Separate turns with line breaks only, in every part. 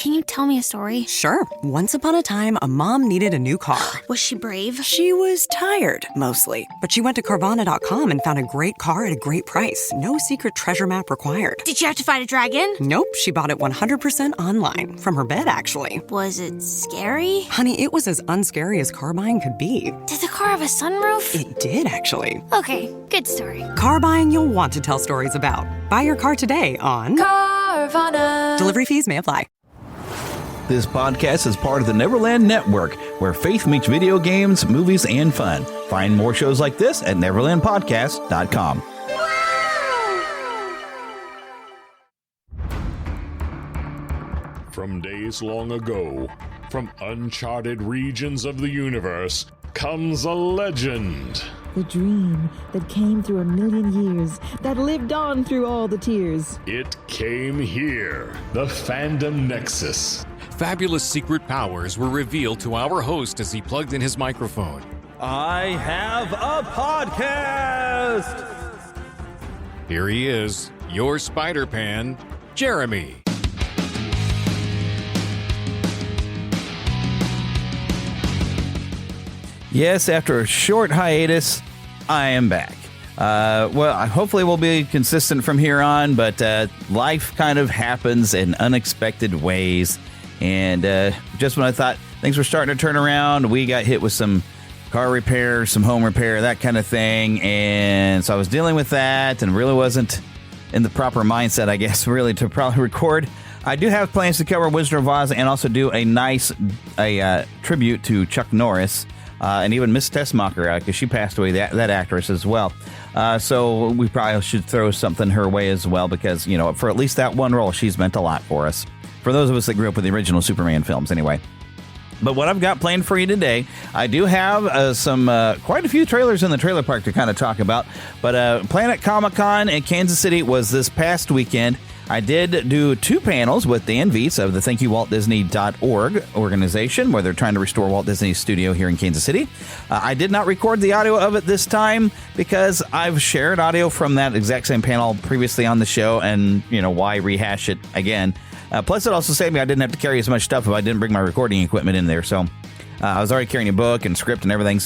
Can you tell me a story?
Sure. Once upon a time, a mom needed a new car.
Was she brave?
She was tired, mostly. But she went to Carvana.com and found a great car at a great price. No secret treasure map required.
Did she have to fight a dragon?
Nope, she bought it 100% online. From her bed, actually.
Was it scary?
Honey, it was as unscary as car buying could be.
Did the car have a sunroof?
It did, actually.
Okay, good story.
Car buying you'll want to tell stories about. Buy your car today on
Carvana.
Delivery fees may apply.
This podcast is part of the Neverland Network, where faith meets video games, movies, and fun. Find more shows like this at neverlandpodcast.com.
From days long ago, from uncharted regions of the universe, comes a legend.
The dream that came through a million years, that lived on through all the tears.
It came here, the Fandom Nexus.
Fabulous secret powers were revealed to our host as he plugged in his microphone.
I have a podcast!
Here he is, your Spider-Pan, Jeremy.
Yes, after a short hiatus, I am back. Hopefully we'll be consistent from here on, but life kind of happens in unexpected ways. And just when I thought things were starting to turn around, we got hit with some car repair, some home repair, that kind of thing. And so I was dealing with that and really wasn't in the proper mindset, I guess, really to probably record. I do have plans to cover Wizard of Oz and also do a nice tribute to Chuck Norris. And even Miss Tessmacher, because she passed away, that actress as well. So we probably should throw something her way as well, because, you know, for at least that one role, she's meant a lot for us. For those of us that grew up with the original Superman films, anyway. But what I've got planned for you today, I do have quite a few trailers in the trailer park to kind of talk about. But Planet Comicon in Kansas City was this past weekend. I did do 2 panels with Dan Viets of the ThankYouWaltDisney.org organization, where they're trying to restore Walt Disney's studio here in Kansas City. I did not record the audio of it this time because I've shared audio from that exact same panel previously on the show, and, you know, why rehash it again? Plus, it also saved me. I didn't have to carry as much stuff if I didn't bring my recording equipment in there. So I was already carrying a book and script and everything.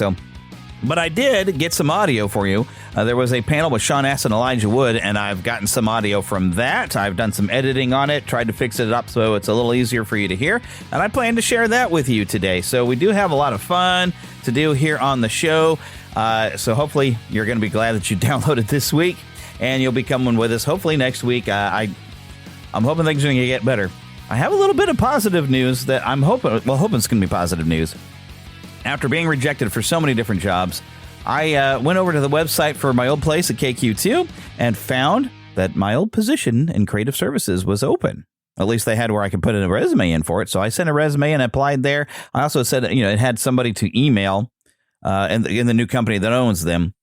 But I did get some audio for you. There was a panel with Sean Ass and Elijah Wood, and I've gotten some audio from that. I've done some editing on it, tried to fix it up so it's a little easier for you to hear. And I plan to share that with you today. So we do have a lot of fun to do here on the show. So hopefully you're going to be glad that you downloaded this week, and you'll be coming with us hopefully next week. I'm hoping things are going to get better. I have a little bit of positive news that I'm hoping it's going to be positive news. After being rejected for so many different jobs, I went over to the website for my old place at KQ2 and found that my old position in creative services was open. At least they had where I could put a resume in for it. So I sent a resume and applied there. I also said, you know, it had somebody to email in the new company that owns them.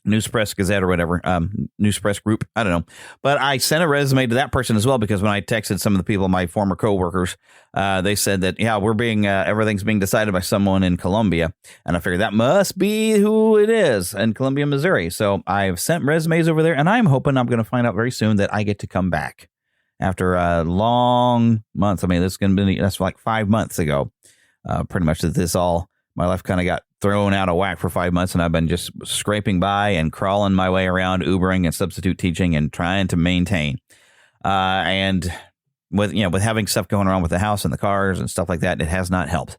Newspress Gazette or whatever, Newspress Group, I don't know. But I sent a resume to that person as well, because when I texted some of the people, my former coworkers, they said that, yeah, everything's being decided by someone in Columbia. And I figured that must be who it is in Columbia, Missouri. So I've sent resumes over there, and I'm hoping I'm going to find out very soon that I get to come back after a long month. I mean, that's like 5 months ago, pretty much my life kind of got thrown out of whack for 5 months, and I've been just scraping by and crawling my way around, Ubering and substitute teaching and trying to maintain. And with having stuff going around with the house and the cars and stuff like that, it has not helped.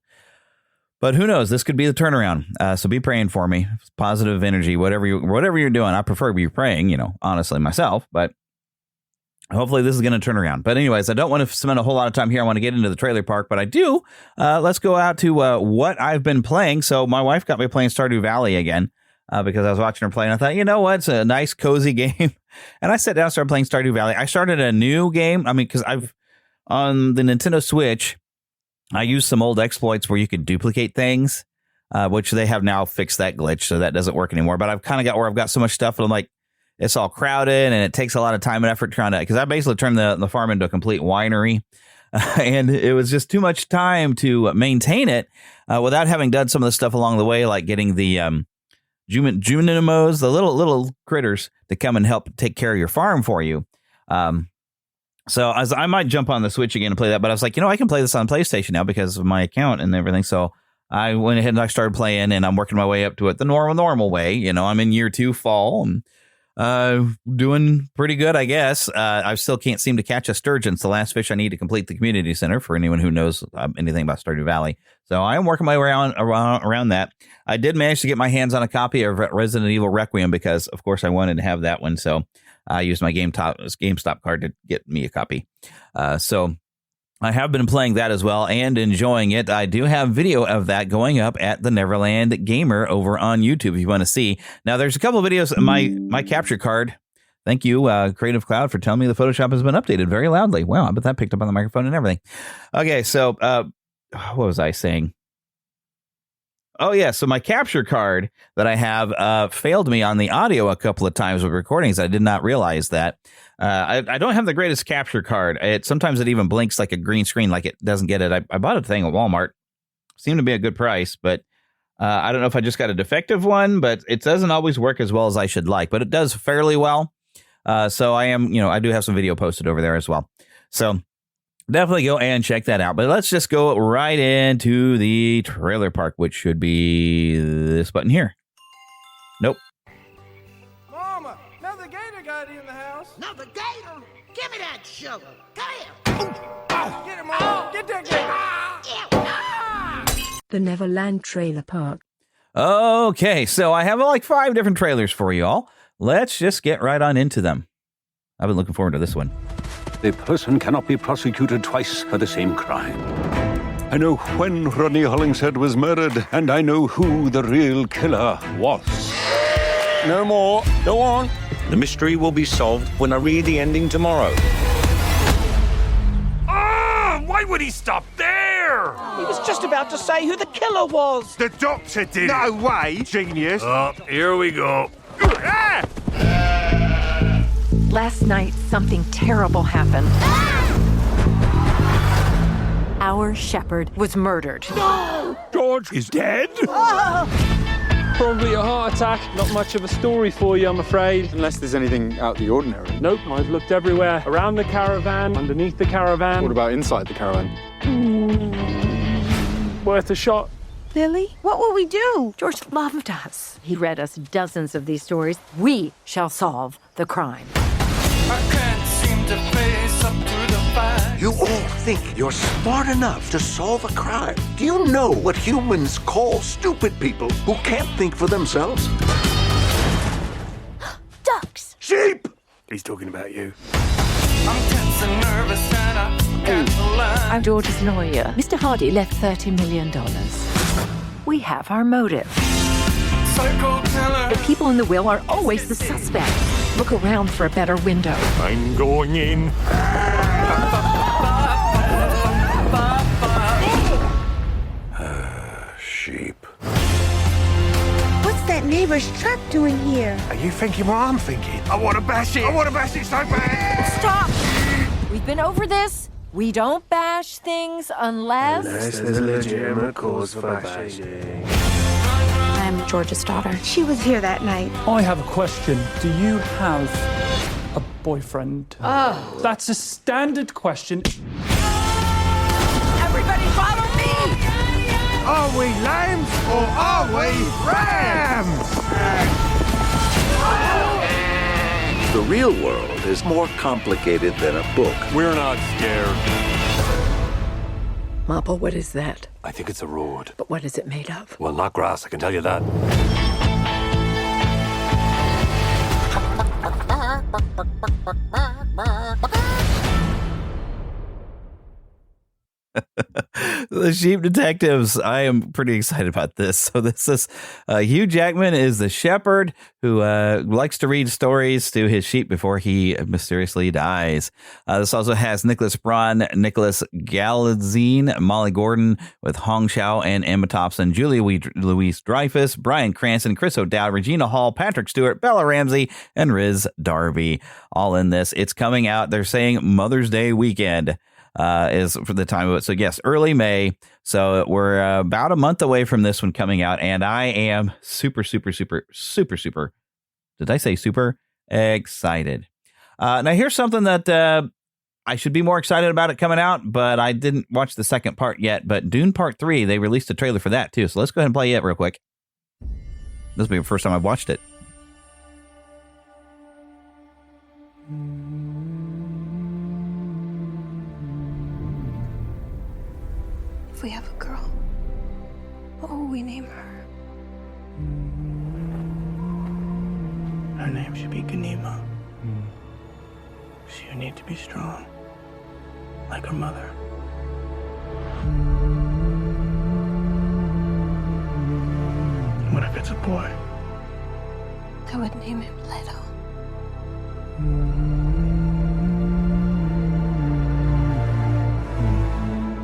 But who knows? This could be the turnaround. So be praying for me. Positive energy, whatever you're doing. I prefer to be praying, honestly myself, but hopefully this is going to turn around. But anyways, I don't want to spend a whole lot of time here. I want to get into the trailer park, but I do. Let's go out to what I've been playing. So my wife got me playing Stardew Valley again because I was watching her play, and I thought, you know what? It's a nice, cozy game. And I sat down and started playing Stardew Valley. I started a new game. I mean, because on the Nintendo Switch, I used some old exploits where you could duplicate things, which they have now fixed that glitch, so that doesn't work anymore. But I've kind of got where I've got so much stuff, and I'm like, it's all crowded, and it takes a lot of time and effort because I basically turned the farm into a complete winery, and it was just too much time to maintain it without having done some of the stuff along the way, like getting the Junimos, the little critters to come and help take care of your farm for you. So as I might jump on the Switch again and play that, but I was like, I can play this on PlayStation now because of my account and everything. So I went ahead and I started playing, and I'm working my way up to it the normal way. I'm in year 2 fall and doing pretty good, I guess. I still can't seem to catch a sturgeon. It's the last fish I need to complete the community center for anyone who knows anything about Stardew Valley. So I am working my way around that. I did manage to get my hands on a copy of Resident Evil Requiem because, of course, I wanted to have that one. So I used my GameStop card to get me a copy. So I have been playing that as well and enjoying it. I do have video of that going up at the Neverland Gamer over on YouTube if you want to see. Now, there's a couple of videos. My capture card. Thank you, Creative Cloud, for telling me the Photoshop has been updated very loudly. Wow, I bet that picked up on the microphone and everything. Okay, so what was I saying? Oh, yeah. So my capture card that I have failed me on the audio a couple of times with recordings. I did not realize that. I don't have the greatest capture card. Sometimes it even blinks like a green screen, like it doesn't get it. I bought a thing at Walmart. Seemed to be a good price, but I don't know if I just got a defective one, but it doesn't always work as well as I should like, but it does fairly well. So I do have some video posted over there as well. So definitely go and check that out. But let's just go right into the trailer park, which should be this button here. Nope.
Mama, another gator got in the house.
Another gator? Give me that shovel. Come here.
Get him, Mama. Get that gator.
The Neverland Trailer Park.
Okay, so I have like 5 different trailers for you all. Let's just get right on into them. I've been looking forward to this one.
A person cannot be prosecuted twice for the same crime. I know when Rodney Hollingshead was murdered, and I know who the real killer was.
No more. Go on.
The mystery will be solved when I read the ending tomorrow.
Ah! Why would he stop there?
He was just about to say who the killer was.
The doctor did.
No way, genius.
Oh, here we go.
Ah!
Last night, something terrible happened. Our shepherd was murdered.
No! George is dead?
Probably a heart attack. Not much of a story for you, I'm afraid.
Unless there's anything out of the ordinary.
Nope, I've looked everywhere. Around the caravan, underneath the caravan.
What about inside the caravan?
Worth a shot.
Lily, what will we do? George loved us. He read us dozens of these stories. We shall solve the crime.
I can't seem to face up to the fight.
You all think you're smart enough to solve a crime. Do you know what humans call stupid people who can't think for themselves?
Ducks.
Sheep!
He's talking about you.
I'm tense and nervous and I forgot the line.
I'm George's lawyer. Mr. Hardy left $30 million. We have our motive.
Psycho killer.
The people in the will are always the suspect. Look around for a better window.
I'm going in.
Sheep.
What's that neighbor's truck doing here?
Are you thinking what I'm thinking? I want to bash it. I want to bash it so bad.
Stop! We've been over this. We don't bash things unless
there's a legitimate cause for bashing.
I'm George's daughter.
She was here that night.
I have a question. Do you have a boyfriend?
Oh.
That's a standard question.
Everybody follow me!
Are we lambs or are we rams?
The real world is more complicated than a book.
We're not scared.
Mappa, what is that?
I think it's a road.
But what is it made of?
Well, not grass, I can tell you that.
The Sheep Detectives. I am pretty excited about this. So this is Hugh Jackman is the shepherd who likes to read stories to his sheep before he mysteriously dies. This also has Nicholas Braun, Nicholas Galitzine, Molly Gordon with Hong Shao and Emma Thompson, Julia Louis-Dreyfus, Bryan Cranston, Chris O'Dowd, Regina Hall, Patrick Stewart, Bella Ramsey, and Riz Darby. All in this. It's coming out. They're saying Mother's Day weekend. Is for the time of it. So yes, early May. So we're about a month away from this one coming out, and I am super. Did I say super excited? Now here's something that I should be more excited about it coming out, but I didn't watch the second part yet. But Dune Part 3, they released a trailer for that too. So let's go ahead and play it real quick. This will be the first time I've watched it.
If we have a girl, what will we name her?
Her name should be Ganima. She'll need to be strong, like her mother. What if it's a boy?
I would name him Leto.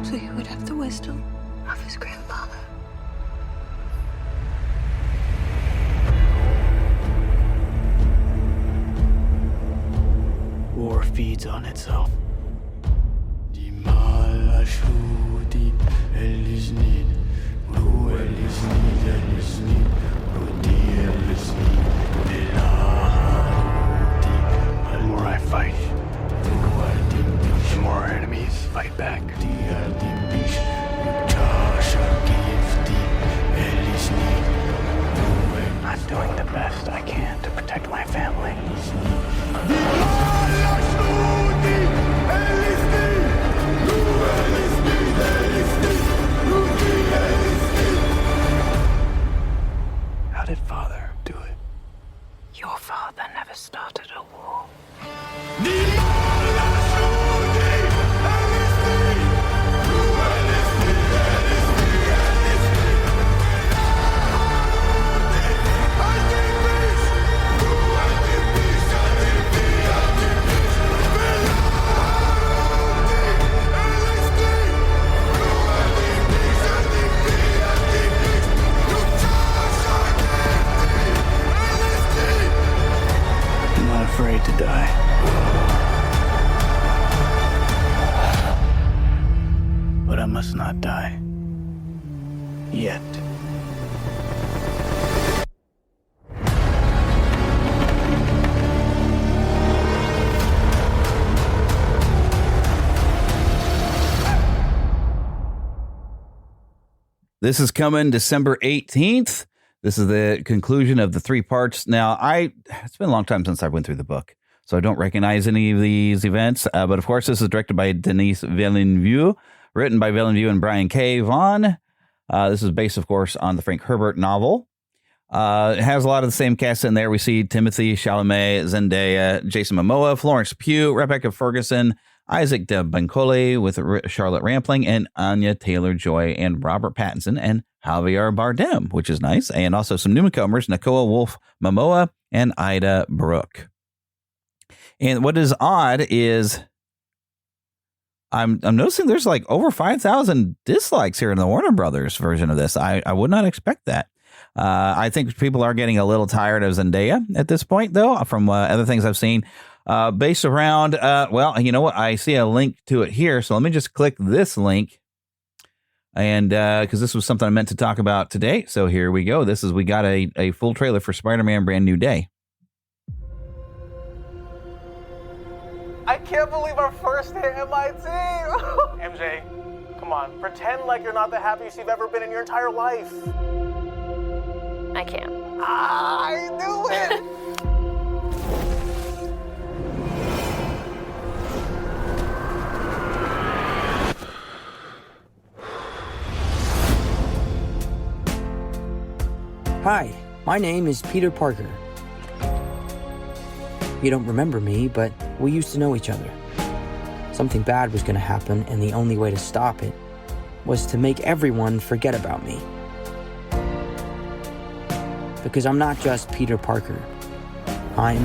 So he would have the wisdom of his grandfather.
War feeds on itself. The more I fight, the more our enemies fight back. I'm doing the best I can to protect my family. How did Father do it?
Your father never started a war.
I'm not afraid to die. But I must not die. Yet.
This is coming December 18th. This is the conclusion of the 3 parts. Now, it's been a long time since I went through the book, so I don't recognize any of these events. But of course, this is directed by Denis Villeneuve, written by Villeneuve and Brian K. Vaughan. This is based, of course, on the Frank Herbert novel. It has a lot of the same cast in there. We see Timothy Chalamet, Zendaya, Jason Momoa, Florence Pugh, Rebecca Ferguson, Isaac de Bancole with Charlotte Rampling, and Anya Taylor-Joy, and Robert Pattinson, and Javier Bardem, which is nice. And also some newcomers, Nakoa Wolf Momoa and Ida Brooke. And what is odd is I'm noticing there's like over 5,000 dislikes here in the Warner Brothers version of this. I would not expect that. I think people are getting a little tired of Zendaya at this point, though, from other things I've seen. Based around, well, you know what? I see a link to it here. So let me just click this link. And because this was something I meant to talk about today. So here we go. We got a full trailer for Spider-Man Brand New Day.
I can't believe our first hit in my team. MJ, come on. Pretend like you're not the happiest you've ever been in your entire life.
I can't.
I knew it.
Hi, my name is Peter Parker. You don't remember me, but we used to know each other. Something bad was going to happen, and the only way to stop it was to make everyone forget about me. Because I'm not just Peter Parker. I'm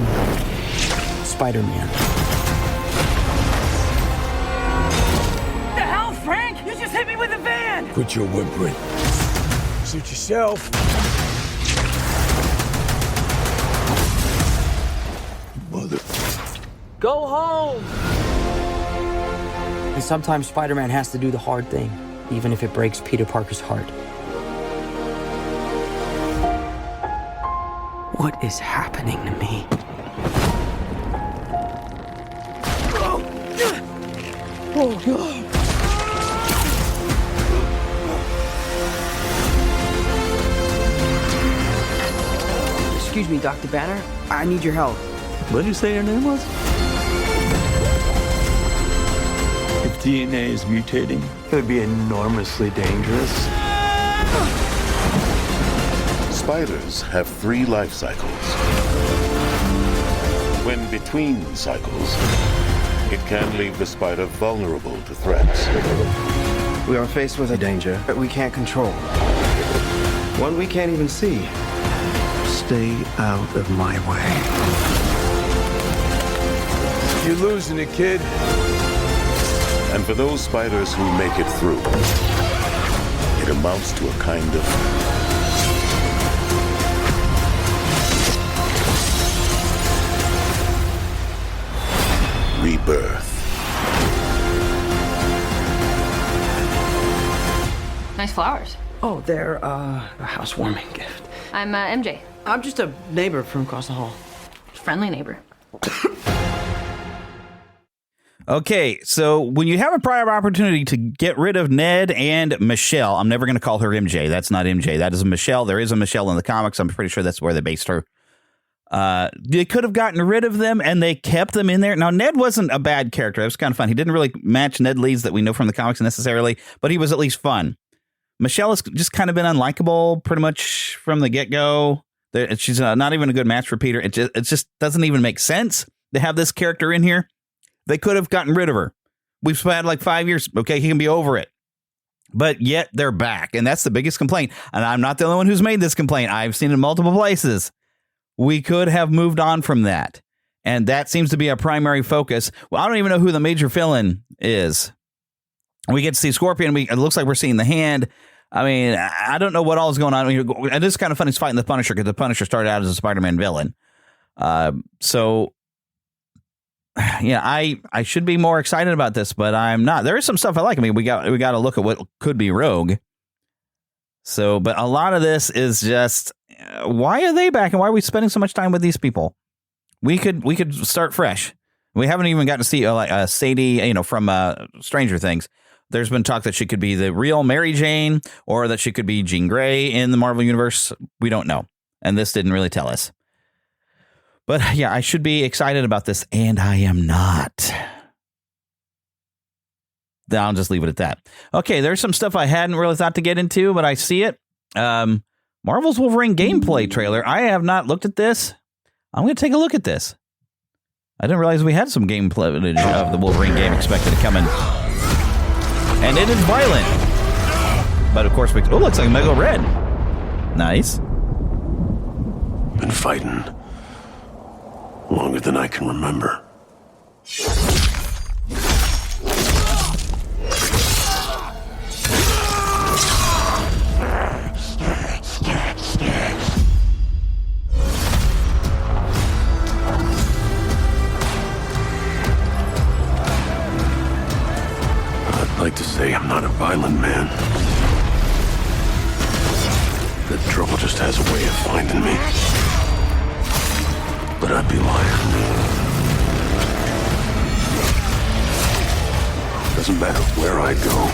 Spider-Man.
What the hell, Frank? You just hit me with a van!
Quit your whimpering. Suit yourself. Mother.
Go home!
And sometimes Spider-Man has to do the hard thing, even if it breaks Peter Parker's heart. What is happening to me? Excuse me, Dr. Banner. I need your help.
What did you say your name was? If DNA is mutating, it would be enormously dangerous.
Spiders have 3 life cycles. When between cycles, it can leave the spider vulnerable to threats.
We are faced with a danger that we can't control. One we can't even see. Stay out of my way.
You're losing it, kid.
And for those spiders who make it through, it amounts to a kind of rebirth.
Nice flowers.
Oh, they're a housewarming gift.
I'm MJ.
I'm just a neighbor from across the hall.
Friendly neighbor.
Okay, so when you have a prior opportunity to get rid of Ned and Michelle, I'm never going to call her MJ. That's not MJ. That is a Michelle. There is a Michelle in the comics. I'm pretty sure that's where they based her. They could have gotten rid of them, and they kept them in there. Now, Ned wasn't a bad character. It was kind of fun. He didn't really match Ned Leeds that we know from the comics necessarily, but he was at least fun. Michelle has just kind of been unlikable pretty much from the get-go. She's not even a good match for Peter. It just doesn't even make sense to have this character in here. They could have gotten rid of her. We've had like 5 years. Okay, he can be over it. But yet they're back. And that's the biggest complaint. And I'm not the only one who's made this complaint. I've seen it in multiple places. We could have moved on from that. And that seems to be a primary focus. Well, I don't even know who the major villain is. We get to see Scorpion. It looks like we're seeing the Hand. I mean, I don't know what all is going on. And it's kind of funny. He's fighting the Punisher because the Punisher started out as a Spider-Man villain. So... yeah, I should be more excited about this, but I'm not. There is some stuff I like. I mean, we got to look at what could be Rogue. So, but a lot of this is just why are they back and why are we spending so much time with these people? We could start fresh. We haven't even gotten to see Sadie, from Stranger Things. There's been talk that she could be the real Mary Jane or that she could be Jean Grey in the Marvel Universe. We don't know, and this didn't really tell us. But yeah, I should be excited about this, and I am not. I'll just leave it at that. Okay, there's some stuff I hadn't really thought to get into, but I see it. Marvel's Wolverine gameplay trailer. I have not looked at this. I'm going to take a look at this. I didn't realize we had some gameplay footage of the Wolverine game expected to come in. And it is violent. But of course, it looks like Mega Red. Nice.
Been fighting longer than I can remember. I'd like to say I'm not a violent man. The trouble just has a way of finding me. But I'd be lying. Doesn't matter where I go.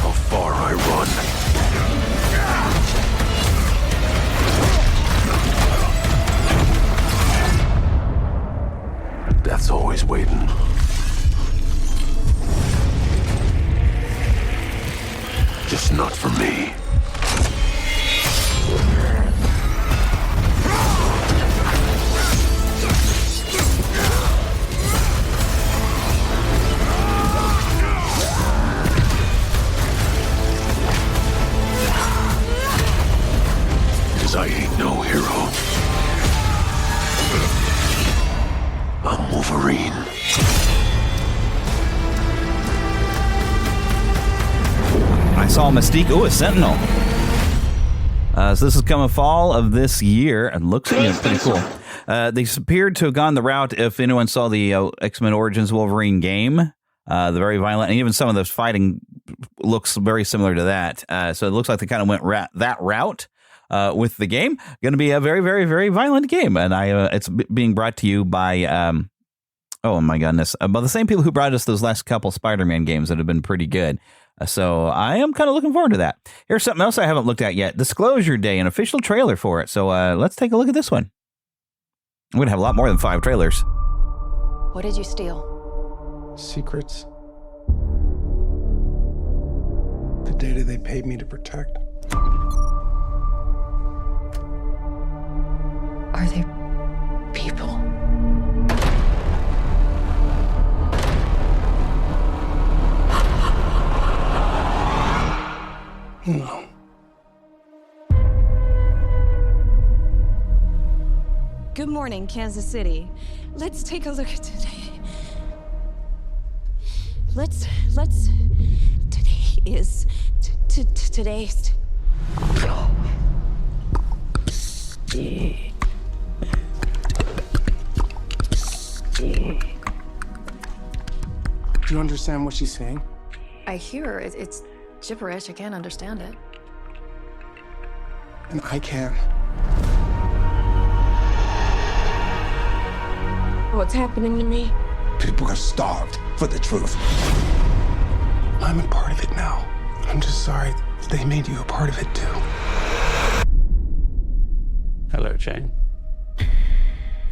How far I run. Death's always waiting. Just not for me. Because I ain't no hero. I'm Wolverine.
I saw Mystique. Oh, a Sentinel. So this is coming fall of this year. It looks pretty cool. They appeared to have gone the route, if anyone saw the X-Men Origins Wolverine game, the very violent, and even some of the fighting looks very similar to that. So it looks like they kind of went that route. with the game. Going to be a very, very, very violent game. And it's being brought to you by, oh my goodness, by the same people who brought us those last couple Spider-Man games that have been pretty good. So I am kind of looking forward to that. Here's something else I haven't looked at yet. Disclosure Day, an official trailer for it. So let's take a look at this one. I'm going to have a lot more than 5 trailers.
What did you steal?
Secrets. The data they paid me to protect.
Are they people?
No.
Good morning, Kansas City. Let's take a look at today. Today is today's.
Do you understand what she's saying?
I hear it. It's gibberish. I can't understand it.
And I can.
What's happening to me?
People are starved for the truth.
I'm a part of it now. I'm just sorry they made you a part of it too.
Hello, Jane.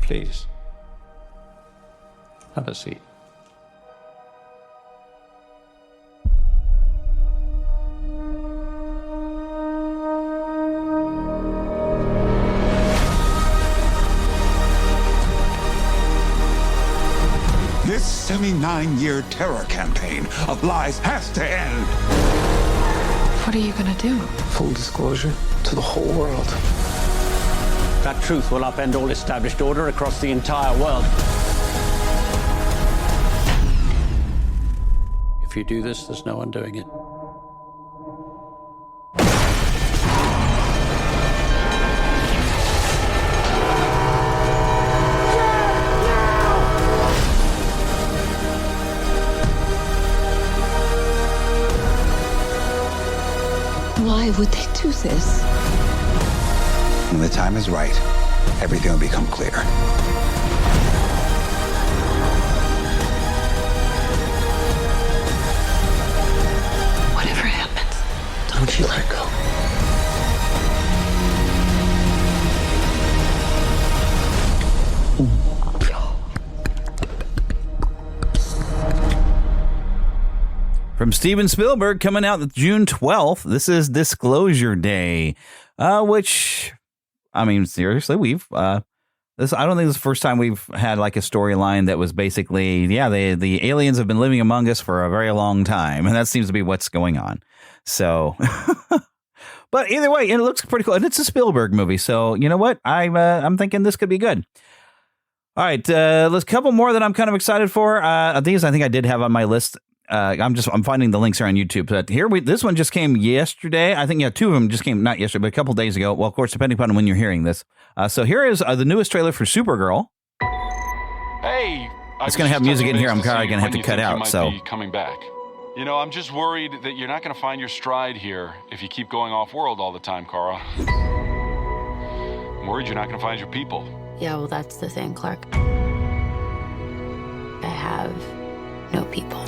Please. Have a seat.
This 79-year terror campaign of lies has to end.
What are you gonna do?
Full disclosure to the whole world.
That truth will upend all established order across the entire world. If you do this, there's no undoing it.
Why would they do this?
When the time is right, everything will become clear.
Whatever happens, don't you let go.
From Steven Spielberg, coming out June 12th. This is Disclosure Day, which, I mean, seriously, we've I don't think this is the first time we've had like a storyline that was basically, yeah, the aliens have been living among us for a very long time, and that seems to be what's going on. So, but either way, it looks pretty cool, and it's a Spielberg movie, so you know what? I'm thinking this could be good. All right, there's a couple more that I'm kind of excited for. These I think I did have on my list. I'm finding the links here on YouTube. But this one just came yesterday. I think, yeah, 2 of them just came, not yesterday, but a couple days ago. Well, of course, depending upon when you're hearing this. So here is the newest trailer for Supergirl.
Hey,
it's going to have music in here. I'm probably going to have to cut out. So
coming back. You know, I'm just worried that you're not going to find your stride here if you keep going off world all the time, Kara. I'm worried you're not going to find your people.
Yeah, well, that's the thing, Clark. I have no people.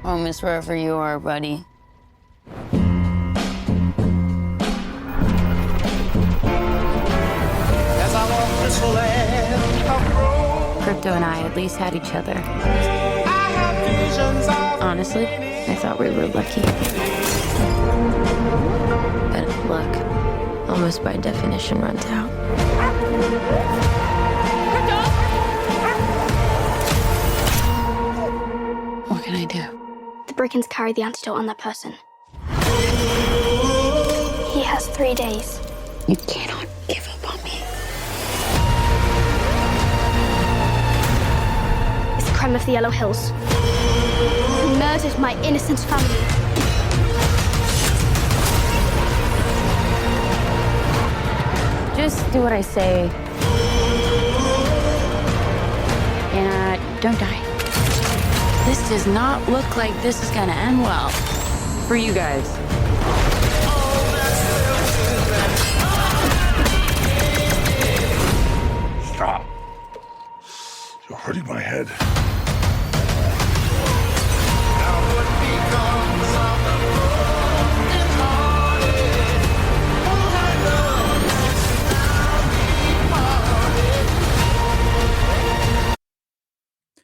Oh, miss wherever you are, buddy.
Crypto and I at least had each other. Honestly, I thought we were lucky. But luck, almost by definition, runs out.
What can I do?
The Brickens carry the antidote on that person. He has 3 days.
You cannot give up on me.
It's a crime of the Yellow Hills. He murdered my innocent family.
Just do what I say. And don't die.
This does not look like this is gonna end well.
For you guys.
Stop. You're hurting my head.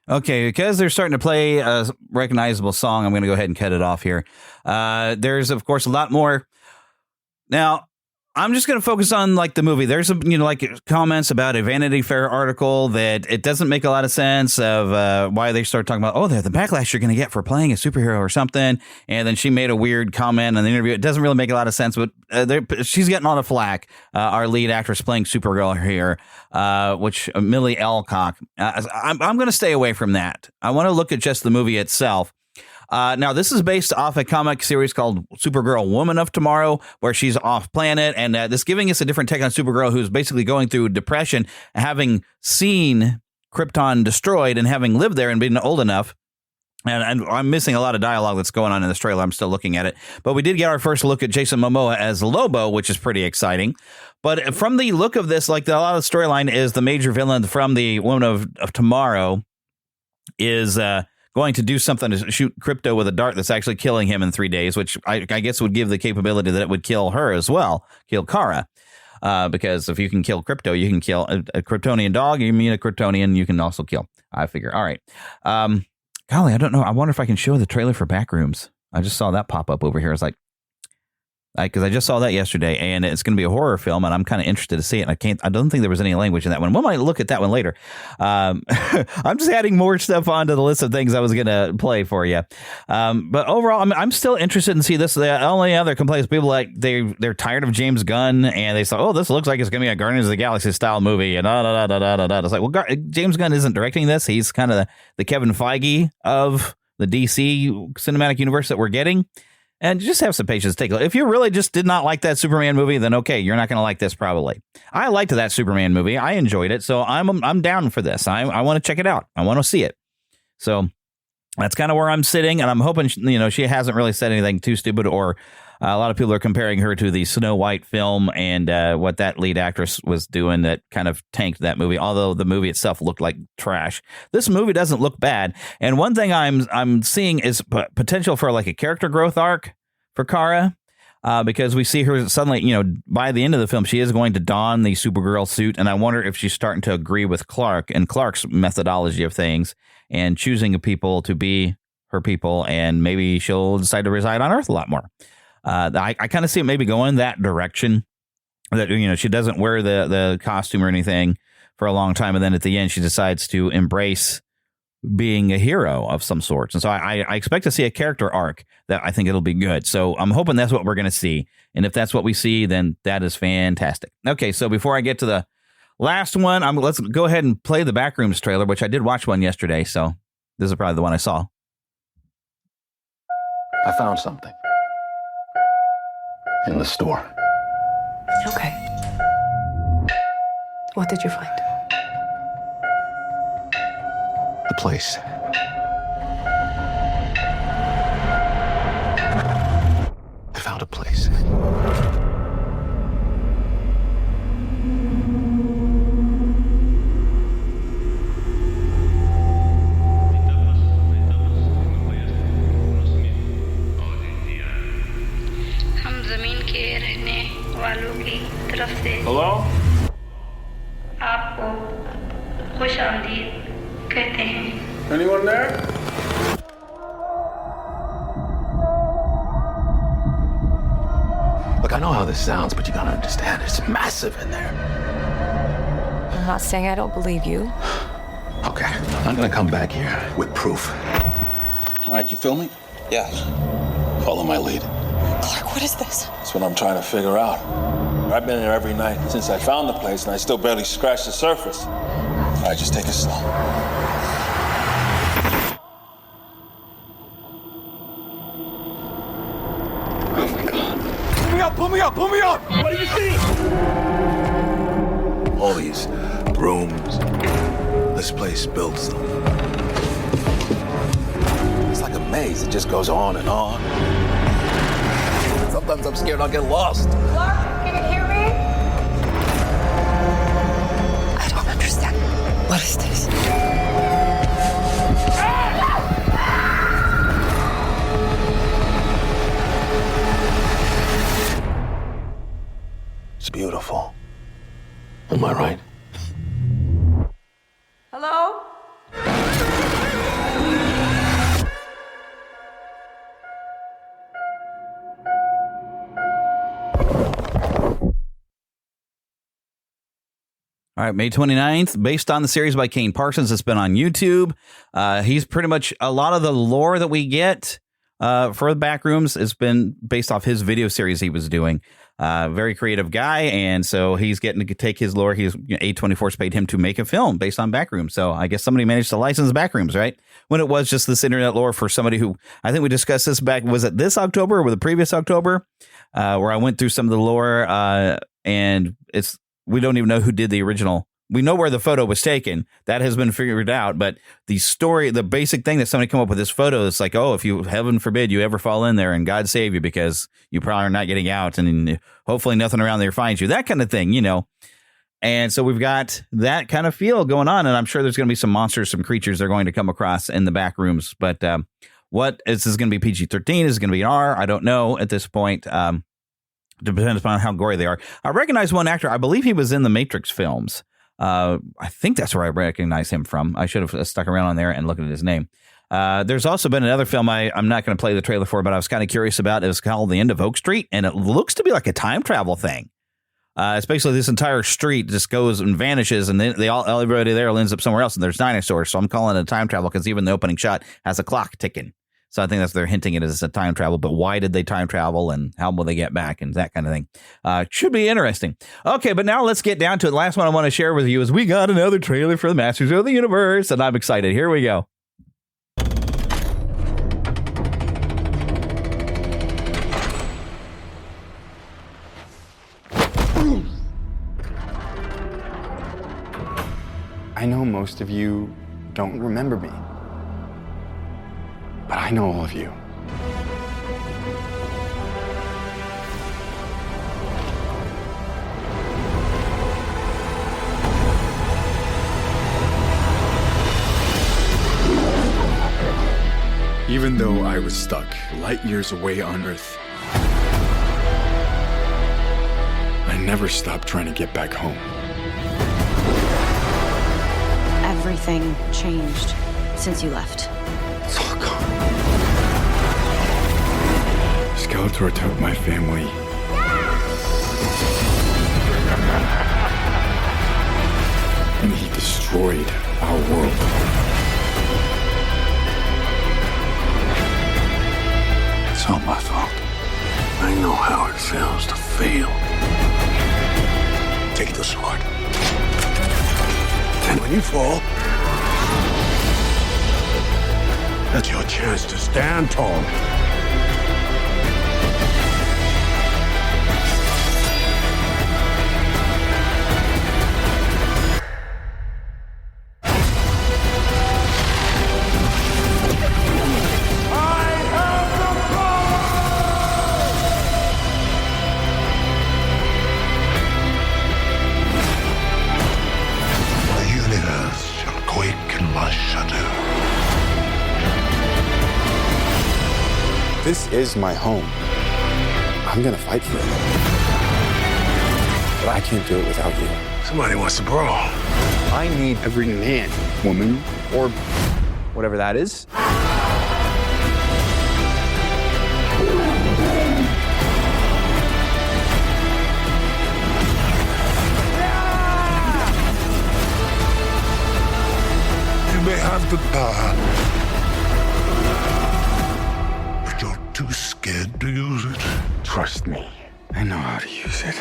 Okay, because they're starting to play a recognizable song, I'm going to go ahead and cut it off here. There's, of course, a lot more. Now, I'm just going to focus on like the movie. There's like comments about a Vanity Fair article that it doesn't make a lot of sense of why they start talking about, oh, they're the backlash you're going to get for playing a superhero or something. And then she made a weird comment in the interview. It doesn't really make a lot of sense, but she's getting all the flack. Our lead actress playing Supergirl here, which Millie Alcock. I'm going to stay away from that. I want to look at just the movie itself. Now, this is based off a comic series called Supergirl Woman of Tomorrow, where she's off planet. And this giving us a different take on Supergirl, who's basically going through depression, having seen Krypton destroyed and having lived there and been old enough. And I'm missing a lot of dialogue that's going on in this trailer. I'm still looking at it. But we did get our first look at Jason Momoa as Lobo, which is pretty exciting. But from the look of this, like a lot of the storyline is the major villain from the Woman of Tomorrow is going to do something to shoot Crypto with a dart that's actually killing him in 3 days, which I guess would give the capability that it would kill her as well, kill Kara. Because if you can kill Crypto, you can kill a Kryptonian dog. You mean a Kryptonian, you can also kill. I figure. All right. Golly, I don't know. I wonder if I can show the trailer for Backrooms. I just saw that pop up over here. It's like, because I just saw that yesterday, and it's going to be a horror film, and I'm kind of interested to see it. And I don't think there was any language in that one. We might look at that one later. I'm just adding more stuff onto the list of things I was going to play for you. But overall, I'm still interested in see this. The only other complaint is people like they're tired of James Gunn, and they thought, oh, this looks like it's going to be a Guardians of the Galaxy style movie, and It's like, well, James Gunn isn't directing this. He's kind of the Kevin Feige of the DC cinematic universe that we're getting. And just have some patience. Take a look. If you really just did not like that Superman movie, then okay, you're not going to like this probably. I liked that Superman movie. I enjoyed it, so I'm down for this. I want to check it out. I want to see it. So that's kind of where I'm sitting, and I'm hoping she hasn't really said anything too stupid, or a lot of people are comparing her to the Snow White film and what that lead actress was doing that kind of tanked that movie. Although the movie itself looked like trash, this movie doesn't look bad. And one thing I'm seeing is potential for like a character growth arc for Kara, because we see her suddenly, by the end of the film, she is going to don the Supergirl suit, and I wonder if she's starting to agree with Clark and Clark's methodology of things and choosing people to be her people, and maybe she'll decide to reside on Earth a lot more. I kind of see it maybe going that direction, that, she doesn't wear the costume or anything for a long time. And then at the end, she decides to embrace being a hero of some sorts. And so I expect to see a character arc that I think it'll be good. So I'm hoping that's what we're going to see. And if that's what we see, then that is fantastic. Okay, so before I get to the last one, let's go ahead and play the Backrooms trailer, which I did watch one yesterday. So this is probably the one I saw.
I found something. In the store.
Okay. What did you find?
The place. I found a place.
Hello?
आपको खुशामदीद कहते हैं।
Anyone there?
Look, I know how this sounds, but you gotta understand, it's massive in there.
I'm not saying I don't believe you.
Okay, I'm gonna come back here with proof. All right, you feel me?
Yes.
Follow my lead.
Clark, what is this?
That's what I'm trying to figure out. I've been here every night since I found the place, and I still barely scratched the surface. All right, just take it slow.
Oh my God.
Pull me up, pull me up, pull me up! What do you see?
All these rooms. This place built them.
maze. It just goes on and on. Sometimes I'm scared I'll get lost.
Clark, can you hear me? I don't understand. What is this?
It's beautiful. Am I right?
Hello?
All right, May 29th, based on the series by Kane Parsons. It's been on YouTube. He's pretty much, a lot of the lore that we get for the Backrooms has been based off his video series he was doing. Very creative guy, and so he's getting to take his lore. A24's paid him to make a film based on Backrooms. So I guess somebody managed to license Backrooms, right? When it was just this internet lore for somebody who, I think we discussed this back, was it this October or the previous October, where I went through some of the lore, and we don't even know who did the original. We know where the photo was taken. That has been figured out. But the story, the basic thing that somebody come up with this photo, it's like, oh, if you, heaven forbid, you ever fall in there and God save you because you probably are not getting out and hopefully nothing around there finds you. That kind of thing, And so we've got that kind of feel going on. And I'm sure there's going to be some monsters, some creatures they're going to come across in the back rooms. But what is this going to be PG-13? Is it going to be an R? I don't know at this point. Depends upon how gory they are. I recognize one actor. I believe he was in the Matrix films. I think that's where I recognize him from. I should have stuck around on there and looked at his name. There's also been another film I'm not going to play the trailer for, but I was kind of curious about. It was called The End of Oak Street, and it looks to be like a time travel thing. It's basically this entire street just goes and vanishes, and then everybody there ends up somewhere else, and there's dinosaurs. So I'm calling it a time travel because even the opening shot has a clock ticking. So I think they're hinting it as a time travel, but why did they time travel and how will they get back and that kind of thing? Should be interesting. Okay, but now let's get down to it. Last one I want to share with you is we got another trailer for the Masters of the Universe, and I'm excited. Here we go.
I know most of you don't remember me. But I know all of you. Even though I was stuck light years away on Earth, I never stopped trying to get back home.
Everything changed since you left.
It's all gone. Skeletor took my family. And he destroyed our world.
It's all my fault. I know how it feels to fail. Take the sword. Then when you fall, that's your chance to stand tall. The universe shall quake in my shadow.
This is my home. I'm gonna fight for it. But I can't do it without you.
Somebody wants to brawl.
I need every man, woman, or whatever that is.
You may have the power, but you're too scared to use it.
Trust me, I know how to use it.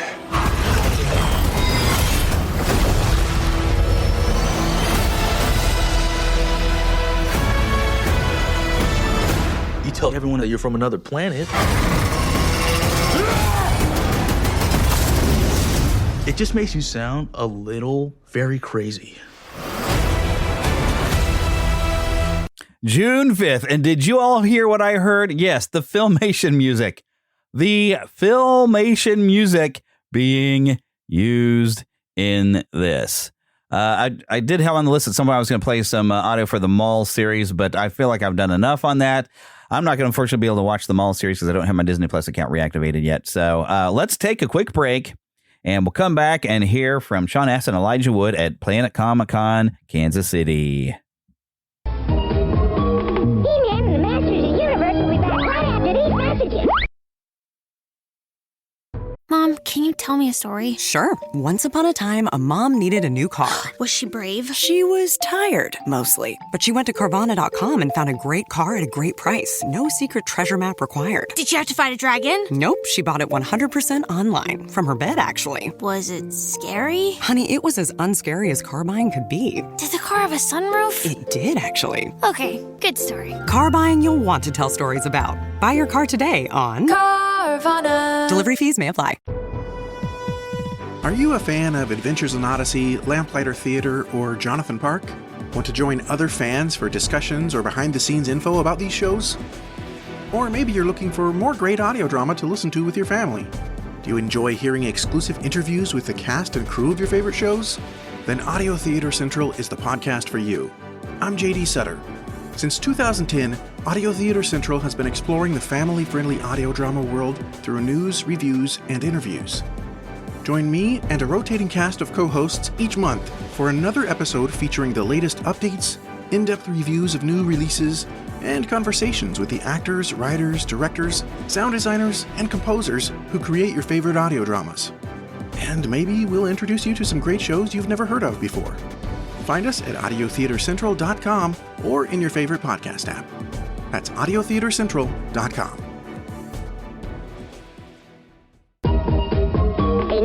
You tell everyone that you're from another planet. It just makes you sound a little very crazy.
June 5th. And did you all hear what I heard? Yes, the Filmation music. The Filmation music being used in this. I did have on the list at some point I was going to play some audio for the Mall series, but I feel like I've done enough on that. I'm not going to unfortunately be able to watch the Mall series because I don't have my Disney Plus account reactivated yet. So let's take a quick break, and we'll come back and hear from Sean S. and Elijah Wood at Planet Comicon, Kansas City.
Mom, can you tell me a story?
Sure. Once upon a time, a mom needed a new car.
Was she brave?
She was tired, mostly. But she went to Carvana.com and found a great car at a great price. No secret treasure map required.
Did you have to fight a dragon?
Nope, she bought it 100% online. From her bed, actually.
Was it scary?
Honey, it was as unscary as car buying could be.
Did the car have a sunroof?
It did, actually.
Okay, good story.
Car buying you'll want to tell stories about. Buy your car today on
Carvana.
Delivery fees may apply.
Are you a fan of Adventures in Odyssey, Lamplighter Theater, or Jonathan Park? Want to join other fans for discussions or behind-the-scenes info about these shows? Or maybe you're looking for more great audio drama to listen to with your family. Do you enjoy hearing exclusive interviews with the cast and crew of your favorite shows? Then Audio Theater Central is the podcast for you. I'm JD Sutter. Since 2010, Audio Theater Central has been exploring the family-friendly audio drama world through news, reviews, and interviews. Join me and a rotating cast of co-hosts each month for another episode featuring the latest updates, in-depth reviews of new releases, and conversations with the actors, writers, directors, sound designers, and composers who create your favorite audio dramas. And maybe we'll introduce you to some great shows you've never heard of before. Find us at audiotheatercentral.com or in your favorite podcast app. That's audiotheatercentral.com.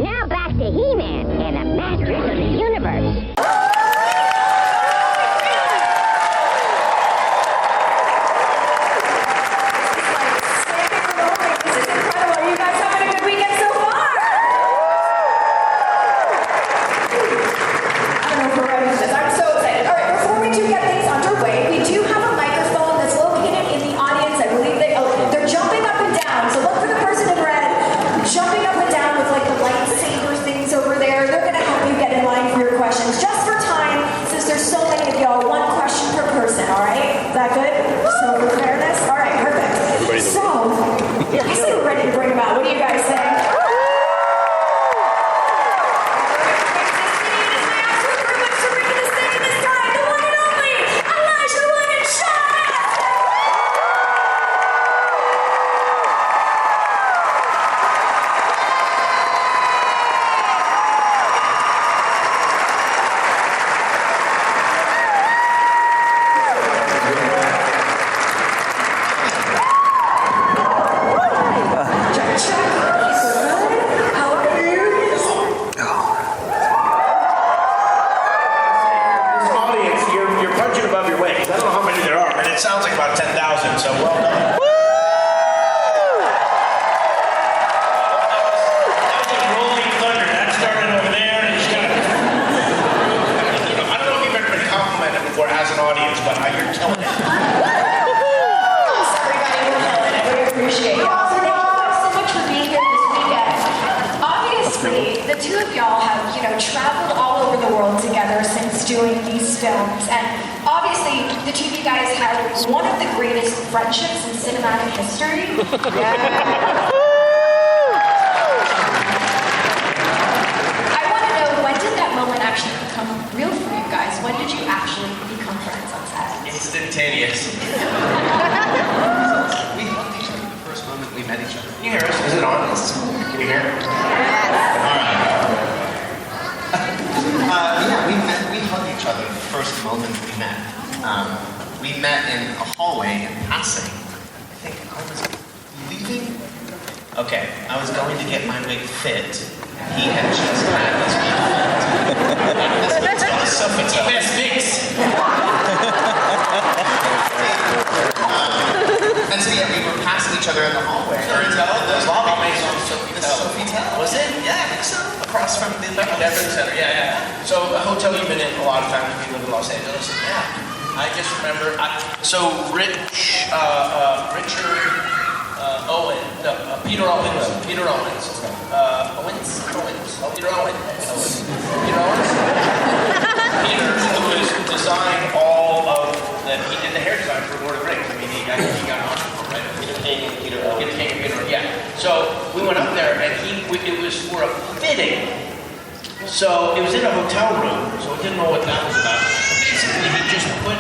Now back to He-Man and the Masters of the Universe.
This is incredible. Are you guys having a good weekend so far? I don't know if we're ready for this. I'm so excited. All right, before we do get things underway, we do have a microphone that's located in the audience. I believe they're jumping up and down. So look for the person in red jumping up and down with like the lightsaber things over there. They're going to help you get in line for your questions. Just for time, since there's so many of y'all, one question per person, all right? Is that good? So fairness? All right, perfect. So, I say we're ready to bring them out. What do you guys think?
So a hotel you've been in a lot of times if you live in Los Angeles. Yeah.
I just remember. Peter Owens. Peter Owens. Peter, who was designed all of the. He did the hair design for Lord of the Rings. I mean, he got an Oscar for it, right? Peter King and Peter. Yeah. So we went up there, and it was for a fitting. So it was in a hotel room, so we didn't know what that was about. Basically, he just put.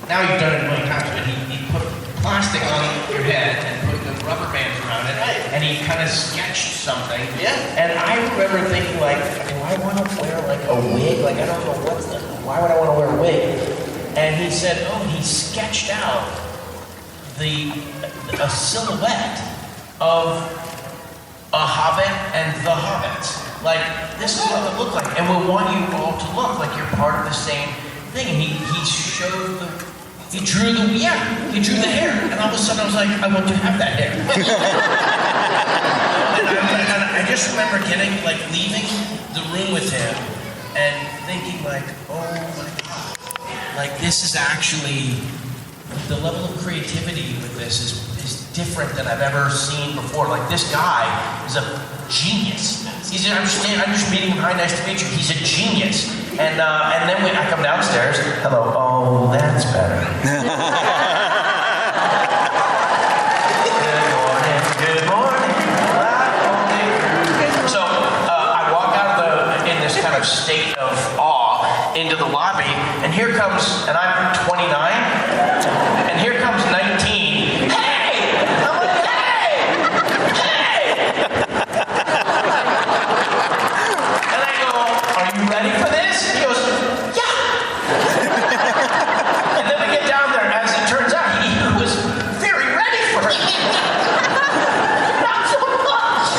Now you've done it a million times, but he put plastic on your head and put the rubber bands around it, and he kind of sketched something. Yeah. And I remember thinking, like, do I want to wear like a wig? Like, I don't know why would I want to wear a wig? And he said, he sketched out a silhouette of a hobbit and the hobbits. Like, this is what it looked like, and we want you all to look like you're part of the same thing. And he drew the hair, and all of a sudden I was like, I want to have that hair. and I just remember leaving the room with him and thinking like, oh my God, like this is actually, the level of creativity with this is different than I've ever seen before. Like, this guy is a genius. I'm just meeting him. Hi, nice to meet you. He's a genius. And then I come downstairs. Hello. Oh, that's better. Good morning. So I walk out in this kind of state of awe into the lobby, and here comes, and I'm 29, and here comes 19. Hey! I'm like, hey! And I go, are you ready for this? He goes, yeah! And then we get down there, as it turns out, he was very ready for it. Not so much!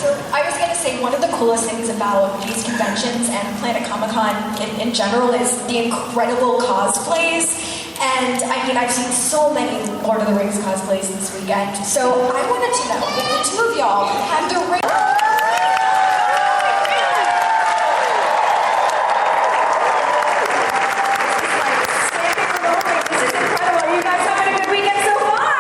So I was going to say, one of the coolest things about these conventions and Planet Comicon in general is the incredible cosplays. And I mean, I've seen so many Lord of the Rings cosplays this weekend. So I wanted to know if the two of y'all had the ring. This is incredible. Are you guys having a good weekend so far?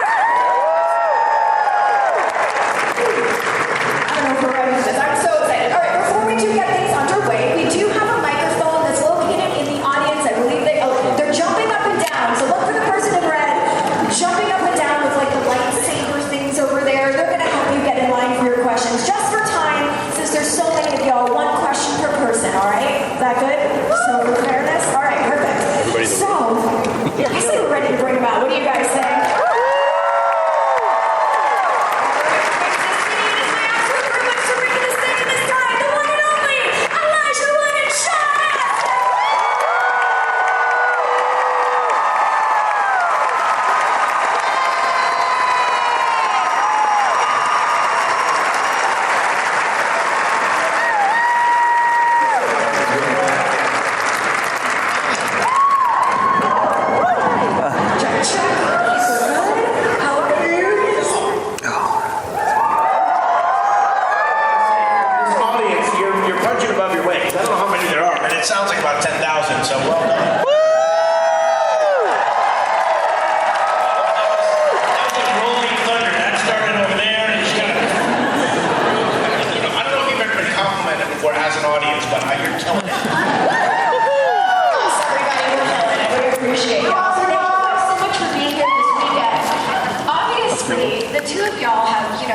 I don't know if we're ready for this. I'm so excited. All right, before we do get things underway, we do have a microphone that's located in the audience. I believe they're jumping up and down. So look for the person in red jumping up and down with like the lightsaber things over there. They're going to help you get in line for your questions. Just for time, since there's so many of y'all, one question per person, all right? Is that good? So fairness? All right, perfect. So, I say we're ready to bring them out. What do you guys think?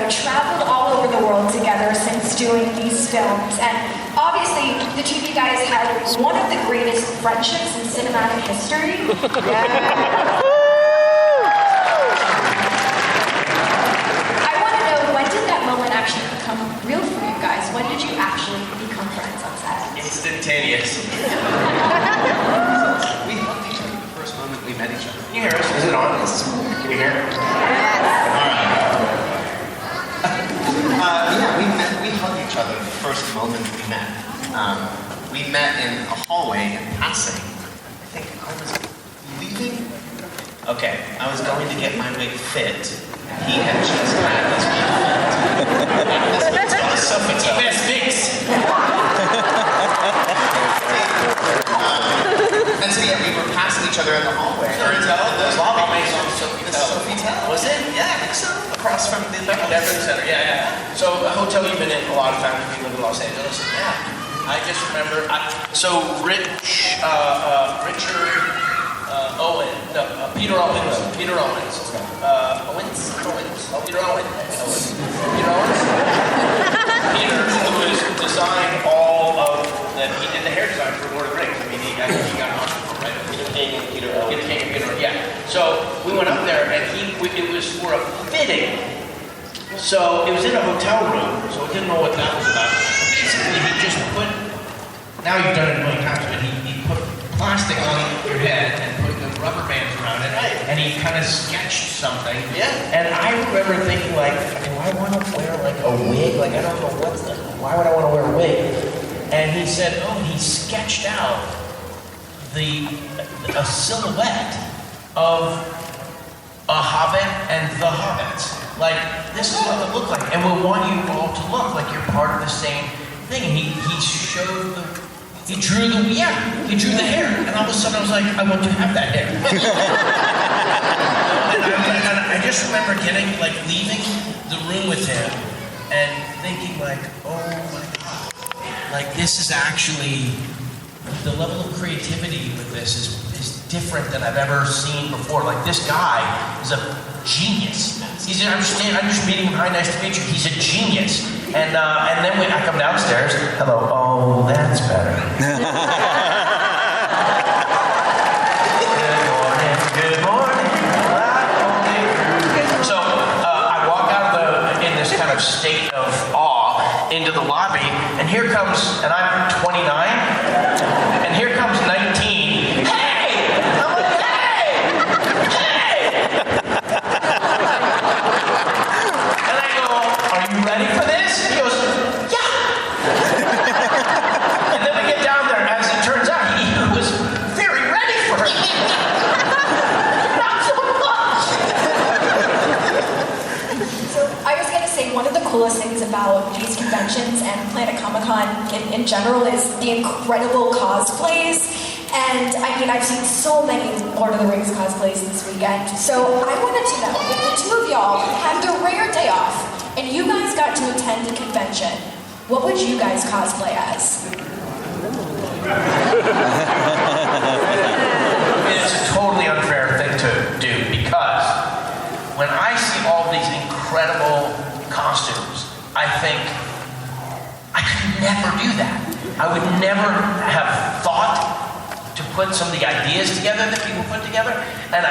Traveled all over the world together since doing these films, and obviously the two of you guys had one of the greatest friendships in cinematic history. I want to know, when did that moment actually become real for you guys? When did you actually become friends on set?
Instantaneous.
We loved each other the first moment we met each other.
Can you hear us? Is it on? Can you hear?
We hugged each other the first moment we met. We met in a hallway in passing. I think I was leaving. Okay, I was going to get my wig fit. He had just had his wig fit. This was Sofitel. Best fix. And so yeah, we were passing each other in the hallway.
Those lobby mates on
Sofitel.
Was it? Yeah, I think so. Across from the Veterans Center. Yeah. So a hotel you've been in a lot of times if you live in Los Angeles. Yeah. I just remember. Peter Owens. Peter Owens. Peter, who has designed all of the, he did the hair design for Lord of the Rings. I mean, he got an Oscar, right? Peter King and Peter Owens. Yeah. So we went up there, and it was for a fitting. So it was in a hotel room, so we didn't know what that was about. Basically, he just put, now you've done it a million times, but he put plastic on your head and put the rubber bands around it, and he kind of sketched something. Yeah. And I remember thinking, like, do I want to wear like a wig? Like, I don't know why would I want to wear a wig? And he said, he sketched out a silhouette of a hobbit and the hobbits. Like, this is what they look like, and we want you all to look like you're part of the same thing. And he drew the hair, and all of a sudden I was like, I want to have that hair. and I just remember leaving the room with him and thinking like, oh my God, like this is actually, the level of creativity with this is different than I've ever seen before. Like, this guy is a genius. I'm just meeting him, hi, nice to meet you. He's a genius. And then when I come downstairs, hello, oh, that's better. Good morning. So I walk out in this kind of state of awe into the lobby, and here comes, and I'm 29, and here comes 19. Hey! I'm like, hey! And I go, are you ready for this? He goes, yeah! And then we get down there, as it turns out, he was very ready for it. Not so much!
So I was going to say, one of the coolest things about these conventions and Planet Comicon in general is the incredible cosplays. And I mean, I've seen so many Lord of the Rings cosplays this weekend. So I wanted to know, if the two of y'all had the rare day off and you guys got to attend a convention, what would you guys cosplay as?
It's a totally unfair thing to do, because when I see all these incredible costumes, I think I could never do that. I would never have thought to put some of the ideas together that people put together and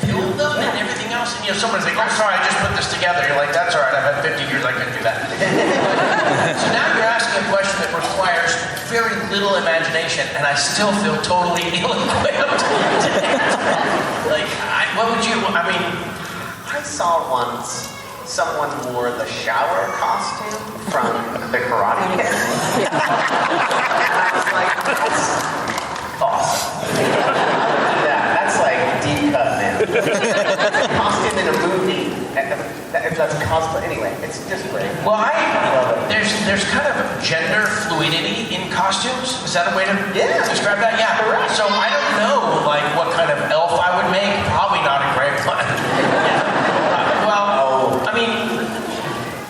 build them and everything else. And someone's like, oh, sorry, I just put this together. You're like, that's all right, I've had 50 years, I couldn't do that. So now you're asking a question that requires very little imagination, and I still feel totally ill-equipped. Like, what would you,
I saw once someone wore the shower costume from the Karate Kid. And I was like, that's awesome. Yeah, that's like deep cut, man. Costume in a movie. That's cosplay. Anyway, it's just great.
Well, there's kind of gender fluidity in costumes. Is that a way to describe that? Yeah. Correct. So I don't know, like, what kind of elf I would make. Probably not a great one.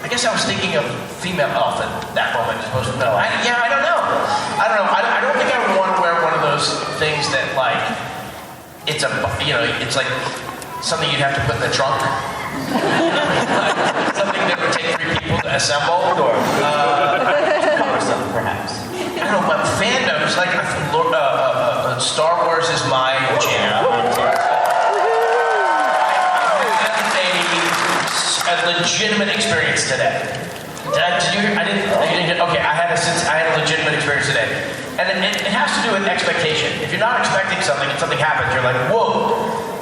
I guess I was thinking of female elf at that moment as opposed to no. I don't know. I don't think I would want to wear one of those things that, like, it's like something you'd have to put in the trunk. Something that would take 3 people to assemble. Or
something, perhaps.
I don't know, but fandoms, like Star Wars is my jam. A legitimate experience today. Okay, I had a legitimate experience today. And it has to do with expectation. If you're not expecting something and something happens, you're like, whoa,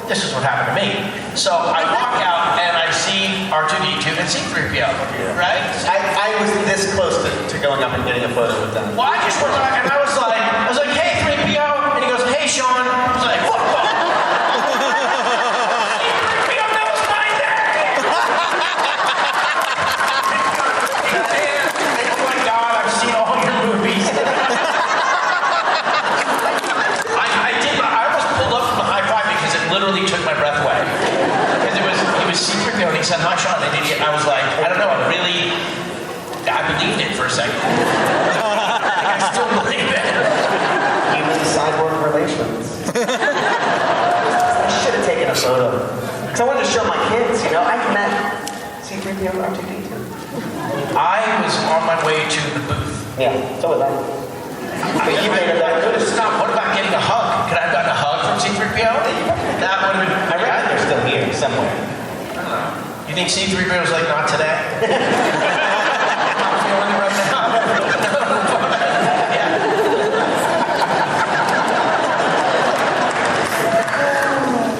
this is what happened to me. So I walk out and I see R2-D2 and C-3PO, right?
I was this close to going up and getting a photo with them.
Well, I just went back and I was like, hey, 3PO, and he goes, hey, Sean. I was like, whoa. I did they said hi, Sean, they did. I was like, I don't know, I believed it for a second. I still believe it.
Human-cyborg relations. I should have taken a photo. Because I wanted to show my kids, you know. I met C-3PO and R2-D2.
I was on my way to the booth.
Yeah, so was I. But you made it that good.
Stop. What about getting a hug? Could I have gotten a hug from C-3PO? That would have been...
I reckon they're still here somewhere.
I don't know. You think C-3PO was like, not today? I'm feeling it right now.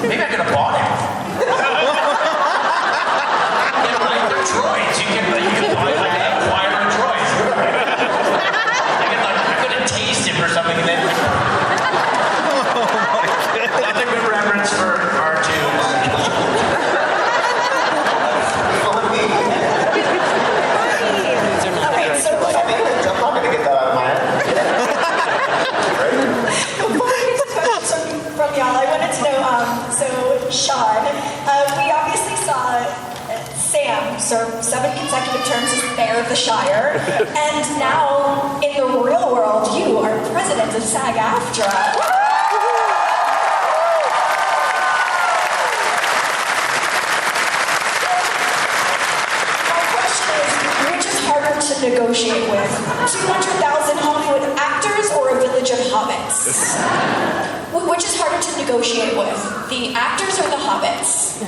Maybe I could have bought him. They're droids. You can acquire a droid. I could have tasted him or something and then... Nothing but reverence for R2.
Alright, so I'm not going to get that out of my head.
Before we get to questions from y'all, I wanted to know, so Sean, we obviously saw Sam serve 7 consecutive terms as mayor of the Shire, and now in the real world, you are president of SAG-AFTRA. To negotiate with 200,000 Hollywood actors or a village of hobbits? Which is harder to negotiate with, the actors or the hobbits?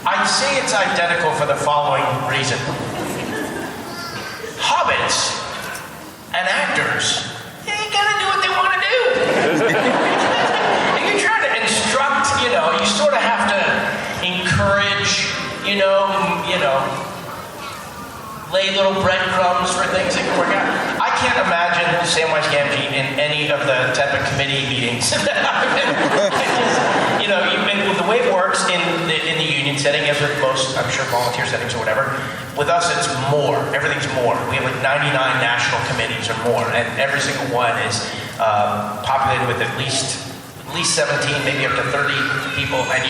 I'd say it's identical for the following reason. Hobbits and actors, they gotta do what they want to do. You're trying to instruct, you sort of have to encourage, lay little breadcrumbs for things that can work out. I can't imagine Samwise Gamgee in any of the type of committee meetings that I've been. The way it works in the union setting, as with most, I'm sure, volunteer settings or whatever, with us it's more. Everything's more. We have like 99 national committees or more, and every single one is populated with at least 17, maybe up to 30 people, and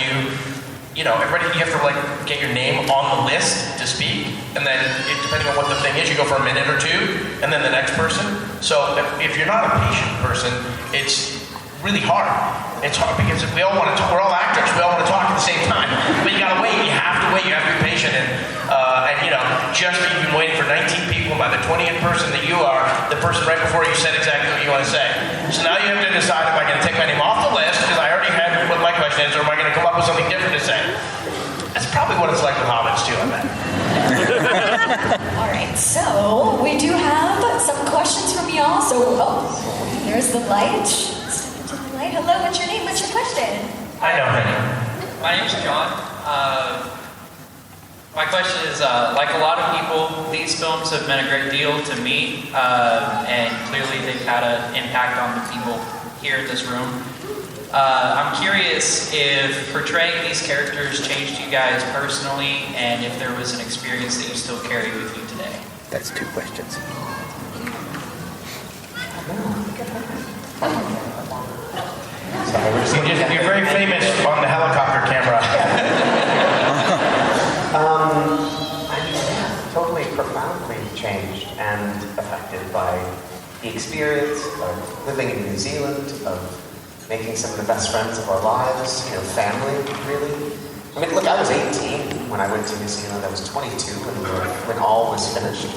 everybody, you have to get your name on the list to speak, and then depending on what the thing is, you go for a minute or two, and then the next person. So if you're not a patient person, it's really hard. It's hard because we're all actors, we all want to talk at the same time, but you gotta wait, you have to be patient, and just that you've been waiting for 19 people, and by the 20th person that you are, the person right before you said exactly what you want to say. So now you have to decide, am I going to take my name off the list, because I already had what my question is, or am I going to come up with something different to say? That's probably what it's like with Hobbits too, I bet.
All right, so we do have some questions from y'all. So, there's the light. Step into the light. Hello, what's your name? What's your question?
I know, honey.
My name's John. My question is, like a lot of people, these films have meant a great deal to me, and clearly they've had an impact on the people here in this room. I'm curious if portraying these characters changed you guys personally, and if there was an experience that you still carry with you today.
That's 2 questions.
Sorry, you're very famous on the helicopter camera.
Totally profoundly changed and affected by the experience of living in New Zealand, of making some of the best friends of our lives, family, really. I mean, look, I was 18 when I went to New Zealand. I was 22 when all was finished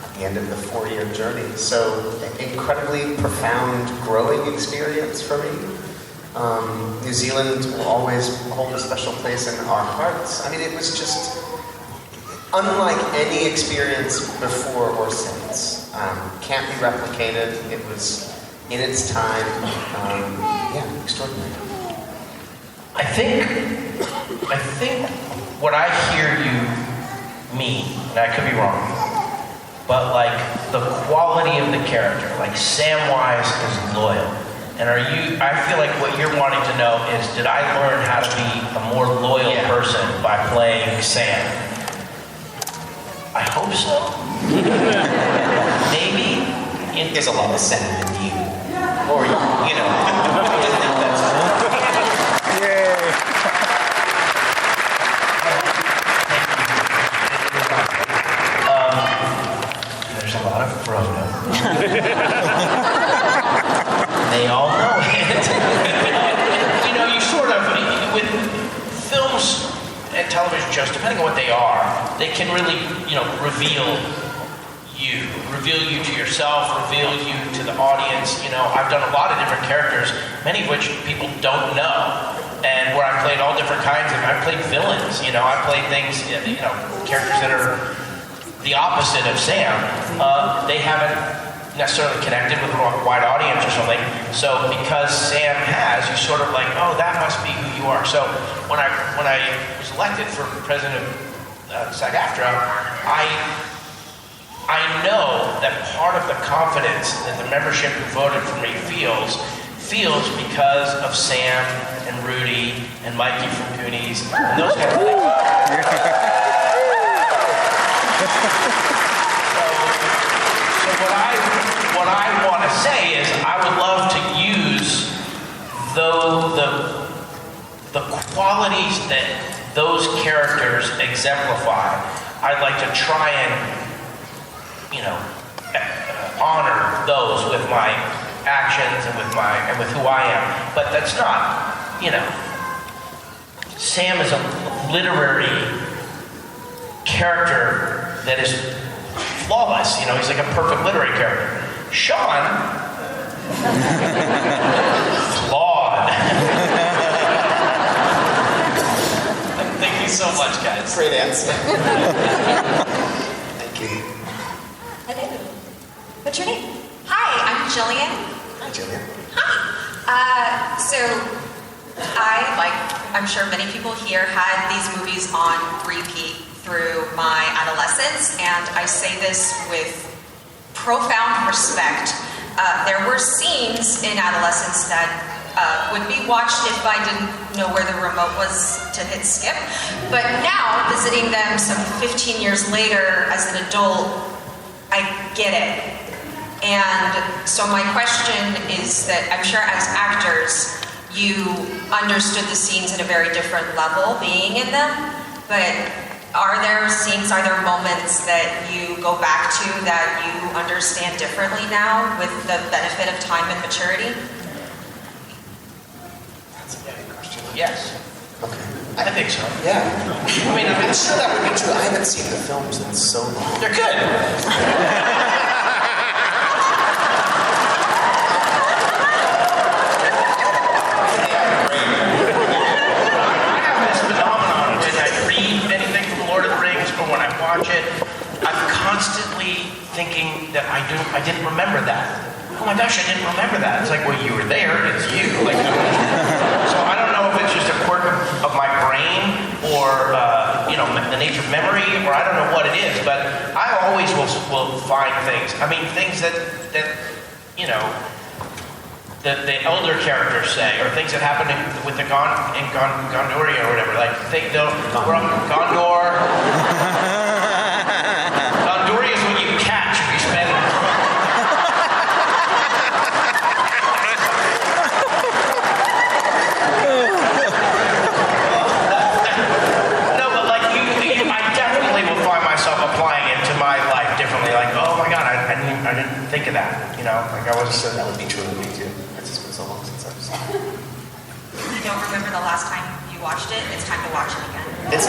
at the end of the 4-year journey. So, incredibly profound growing experience for me. New Zealand will always hold a special place in our hearts. I mean, it was just unlike any experience before or since. Can't be replicated. It was in its time. Extraordinary.
I think what I hear you mean, and I could be wrong, but the quality of the character, Samwise is loyal. And I feel like what you're wanting to know is, did I learn how to be a more loyal person by playing Sam? I hope so. Maybe.
There's a lot of Sam in you. Or, you know, I think that's... There's a lot of Frodo. They all know it. You know, you sort of, with films and television shows, depending on what they are, they can really, you know, reveal you to yourself, reveal you to the audience. You know, I've done a lot of different characters, many of which people don't know. And where I played all different kinds of, I played villains, you know, I played things, you know, characters that are the opposite of Sam. They haven't necessarily connected with a wide audience or something. So because Sam has, you sort of like, oh, that must be who you are. So when I was elected for president of SAG-AFTRA, I know that part of the confidence that the membership who voted for me feels because of Sam and Rudy and Mikey from Goonies and those kind of things. So what I want to say is I would love to use the qualities that those characters exemplify. I'd like to try and, you know, honor those with my actions and with who I am. But that's not, you know, Sam is a literary character that is flawless. You know, he's like a perfect literary character. Sean, flawed.
Thank you so much, guys.
Great answer. Thank you.
Hello. What's your name? Hi, I'm Jillian.
Hi, Jillian.
Hi. So I, like I'm sure many people here, had these movies on repeat through my adolescence, and I say this with profound respect. There were scenes in adolescence that would be watched if I didn't know where the remote was to hit skip. But now, visiting them some 15 years later as an adult, I get it. And so my question is that I'm sure as actors, you understood the scenes at a very different level being in them, but are there scenes, are there moments that you go back to that you understand differently now with the benefit of time and maturity?
That's a very good question.
Yes.
Okay.
I think so.
Yeah. I mean, I'm sure that would be true. I haven't seen the films in so long.
They're good. I'm constantly thinking that I didn't remember that. Oh my gosh, I didn't remember that. It's like, well, you were there, it's you. Like, so I don't know if it's just a quirk of my brain or, you know, the nature of memory, or I don't know what it is, but I always will find things. I mean, things that you know, that the elder characters say, or things that happen with the Gondoria or whatever. Like, we're on Gondor. Gondoria is what you catch if you spend. No, but like I definitely will find myself applying it to my life differently. Like, oh my God, I didn't think of that. You know, like I was.
So that would be true of me too. It's just been so long since I've seen it.
You don't remember the last time you watched it? It's time to watch it again.
It's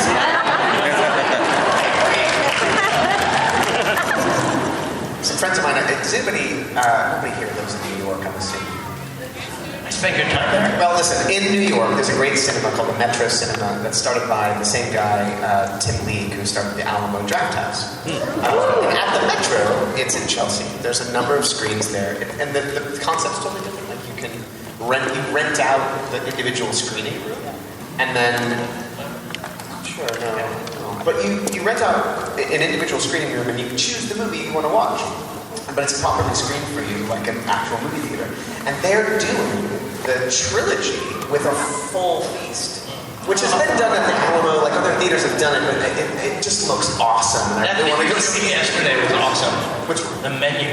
some friends of mine. Does anybody here lives in New York? I'm assuming.
I spent good time there.
Well, listen. In New York, there's a great cinema called the Metro Cinema that's started by the same guy, Tim League, who started the Alamo Drafthouse. And at the Metro, it's in Chelsea. There's a number of screens there, and the concept's totally different. Like you can rent out the individual screening room, and then but you rent out an individual screening room, and you can choose the movie you want to watch. But it's properly screened for you, like an actual movie theater. And they're doing the trilogy with a full feast, which has been done at the Alamo. Like other theaters have done it, but it just looks awesome. And
that
want to go
see yesterday was awesome.
Which
the menu?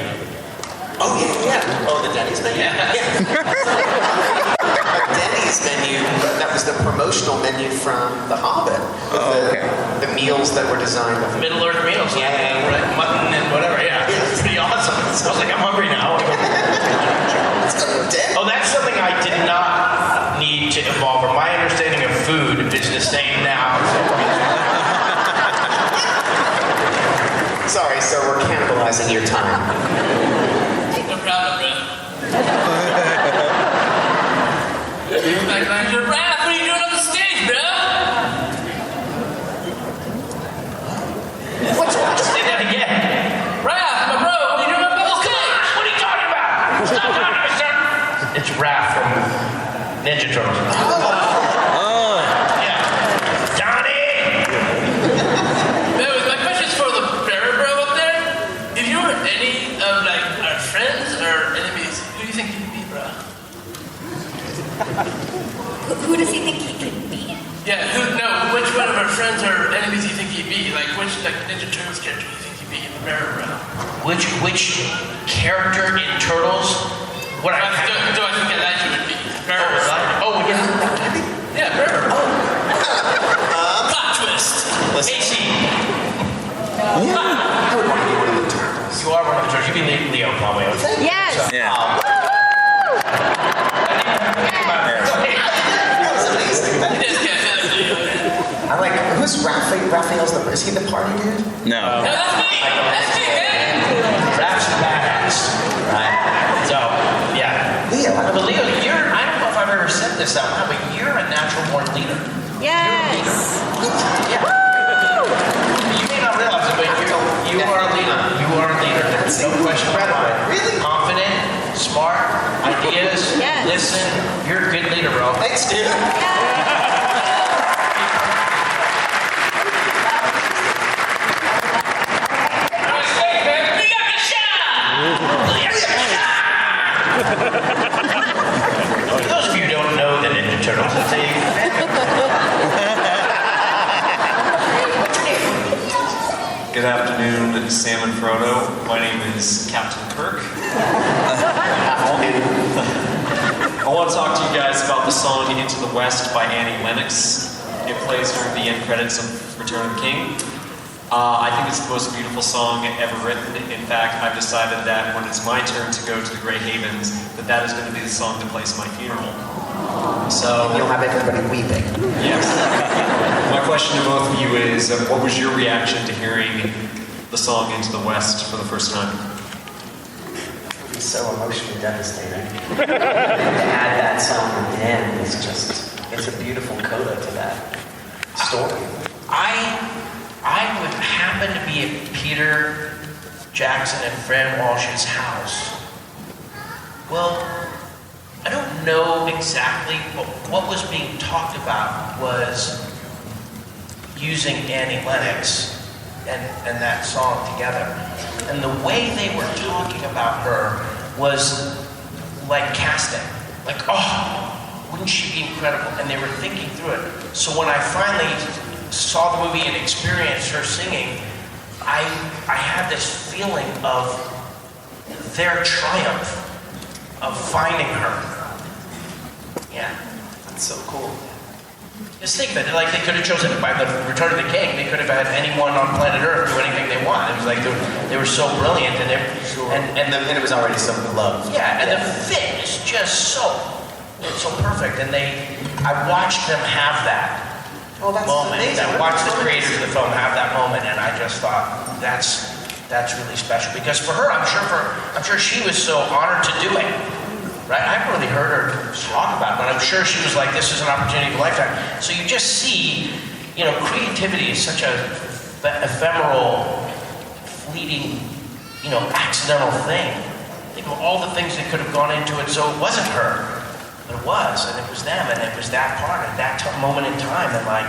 Oh yeah. Oh, the Denny's menu.
Yeah.
from The Hobbit. The meals that were designed.
Middle Earth meals, yeah, right, mutton and whatever, yeah. It's pretty awesome. I was like, I'm hungry now. Oh, that's something I did not need to evolve. Or my understanding of food is the same now.
Sorry, sir, we're cannibalizing your time.
No problem, bro. Raph, what are you doing on the stage, bro?
What's wrong?
Say that again. Raph, my bro, what are you doing on the stage? What are you talking about? Stop talking to me, sir. It's Raph from Ninja Turtles. Yeah. Johnny! My question's for the bearer bro up there. If you were any of like our friends or enemies, who do you think you'd be, bro?
Who does he think he could be?
Yeah, which one of our friends or enemies do you think you'd be? Like, which Ninja Turtles character do you think you'd be in the bearer bro? Which character in Turtles? What do I think Elijah would be? Bearer bro. Oh, yeah, bearer bro. Plot twist. AC.
I would want to be one of the turtles.
You are one of the turtles. You'd be Leo, probably.
Yes.
So.
Yeah.
I like, who's Raphael's is he the party dude?
No.
No, that's me! That's me, man! Raph's a badass. Right? So, yeah.
Leo.
But Leo, I don't know if I've ever said this out loud, but you're a natural born leader.
Yes.
Yeah. You may not realize it, but you are a leader. You are a leader. No question about it.
Really?
Confident, smart, ideas, listen. You're a good leader, bro.
Thanks, dude.
For those of you who don't know the Ninja Turtles, it's
Good afternoon, Sam and Frodo. My name is Captain Kirk. I want to talk to you guys about the song Into the West by Annie Lennox. It plays during the end credits of Return of the King. I think it's the most beautiful song ever written. In fact, I've decided that when it's my turn to go to the Grey Havens, that is going to be the song that plays my funeral. So
you'll have everybody weeping.
Yes. My question to both of you is, what was your reaction to hearing the song Into the West for the first time?
It's so emotionally devastating. To add that song at the end is just, it's a beautiful coda to that story.
I would happen to be at Peter Jackson and Fran Walsh's house. Well, I don't know exactly, but what was being talked about was using Annie Lennox and that song together. And the way they were talking about her was like casting. Like, oh, wouldn't she be incredible? And they were thinking through it. So when I finally saw the movie and experienced her singing, I had this feeling of their triumph of finding her. Yeah.
That's so cool.
Just think that, like, they could have chosen, by the Return of the King, they could have had anyone on planet Earth do anything they want. It was like they were so brilliant, and
and it was already so beloved.
Yeah, and the fit is just so perfect. And I watched them have that moment.
Amazing.
I watched the creators of the film have that moment, and I just thought that's really special. Because for her, I'm sure she was so honored to do it. Right? I haven't really heard her talk about it, but I'm sure she was like, this is an opportunity of a lifetime. So you just see, creativity is such a ephemeral, fleeting, accidental thing. Think of all the things that could have gone into it. So it wasn't her, but it was, and it was them, and it was that part at that moment in time, and like,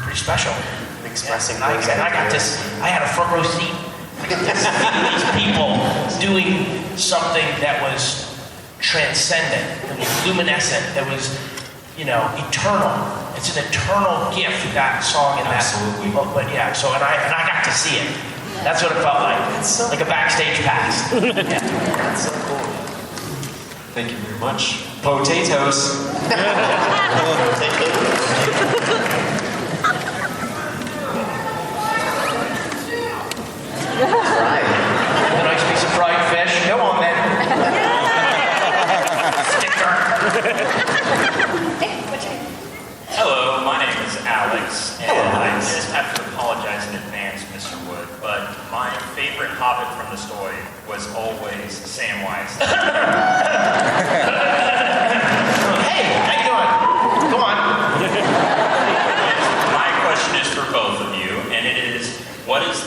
pretty special.
Expressing.
I had a front row seat. I got to see these people doing something that was transcendent, that was luminescent, that was, eternal. It's an eternal gift, that song in that.
Absolutely.
But yeah, so and I got to see it. That's what it felt like. It's like a backstage pass. Yeah.
That's so cool.
Thank you very much. Potatoes.
Right. A nice piece of fried fish. Go on then.
Hello, my name is Alex, and I just have to apologize in advance, Mr. Wood, but my favorite Hobbit from the story was always Samwise.
Hey, how you doing? Go on.
My question is for both of you, and it is, what is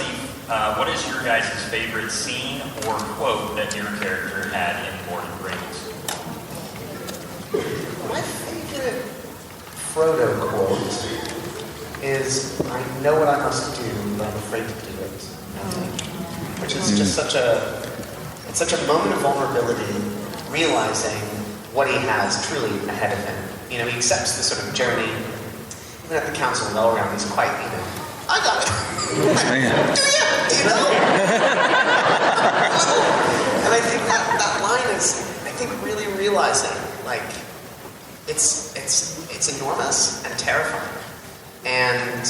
your guys' favorite scene or quote that your character had in Lord of the Rings?
My favorite Frodo quote is, "I know what I must do, but I'm afraid to do it." Which is just such a moment of vulnerability, realizing what he has truly ahead of him. You know, he accepts the sort of journey. Even at the council and all around, he's quite, I got it. You know? And I think that line is, really realizing, like, it's enormous and terrifying. And,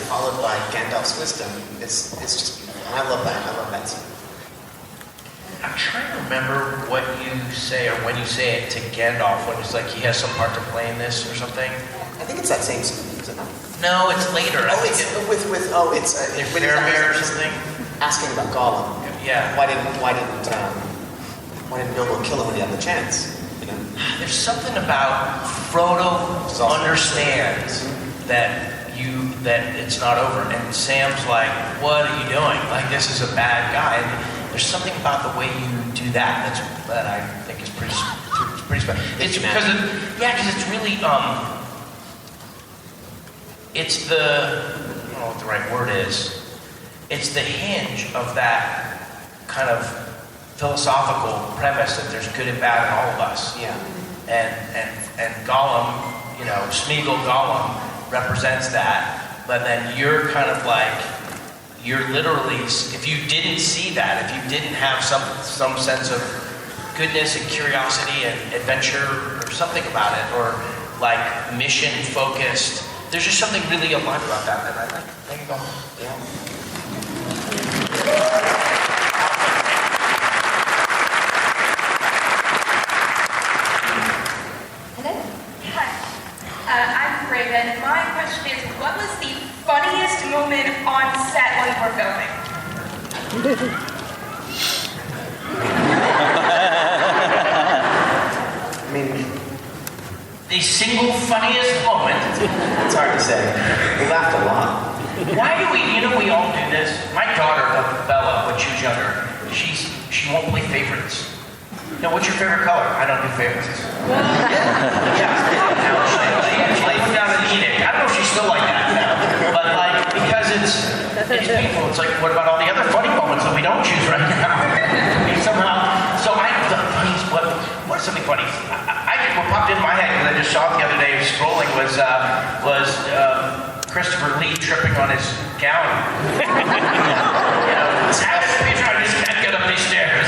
followed by Gandalf's wisdom, it's just beautiful. And I love that scene.
I'm trying to remember what you say or when you say it to Gandalf, when it's like he has some part to play in this or something.
I think it's that same scene, is it not?
No, it's later.
It's
Faramir or something.
Asking about Gollum.
Yeah.
Why didn't Bilbo kill him when he had the chance?
There's something about Frodo understands that it's not over, and Sam's like, "What are you doing? Like, this is a bad guy." And there's something about the way you do that that I think is pretty special. It's because it's really it's the, I don't know what the right word is. It's the hinge of that kind of philosophical premise that there's good and bad in all of us.
Yeah.
And Gollum, Smeagol Gollum represents that, but then you're kind of like, you're literally, if you didn't see that, if you didn't have some sense of goodness and curiosity and adventure or something about it, or like mission focused, there's just something really alive about that I like. There you go. Yeah.
I'm Raven. My question is, what was the funniest moment on set while you were filming?
The single funniest moment?
It's hard to say. We laughed a lot.
Why do we all do this? My daughter, Bella, when she was younger, she won't play favorites. No, what's your favorite color? I don't do favorites. Yeah. Now she put down an edict. I don't know if she's still like that now. But because it's painful. It's like, what about all the other funny moments that we don't choose right now? What is something funny? What popped in my head, because I just saw it the other day scrolling, was Christopher Lee tripping on his gown. I just can't get up these stairs.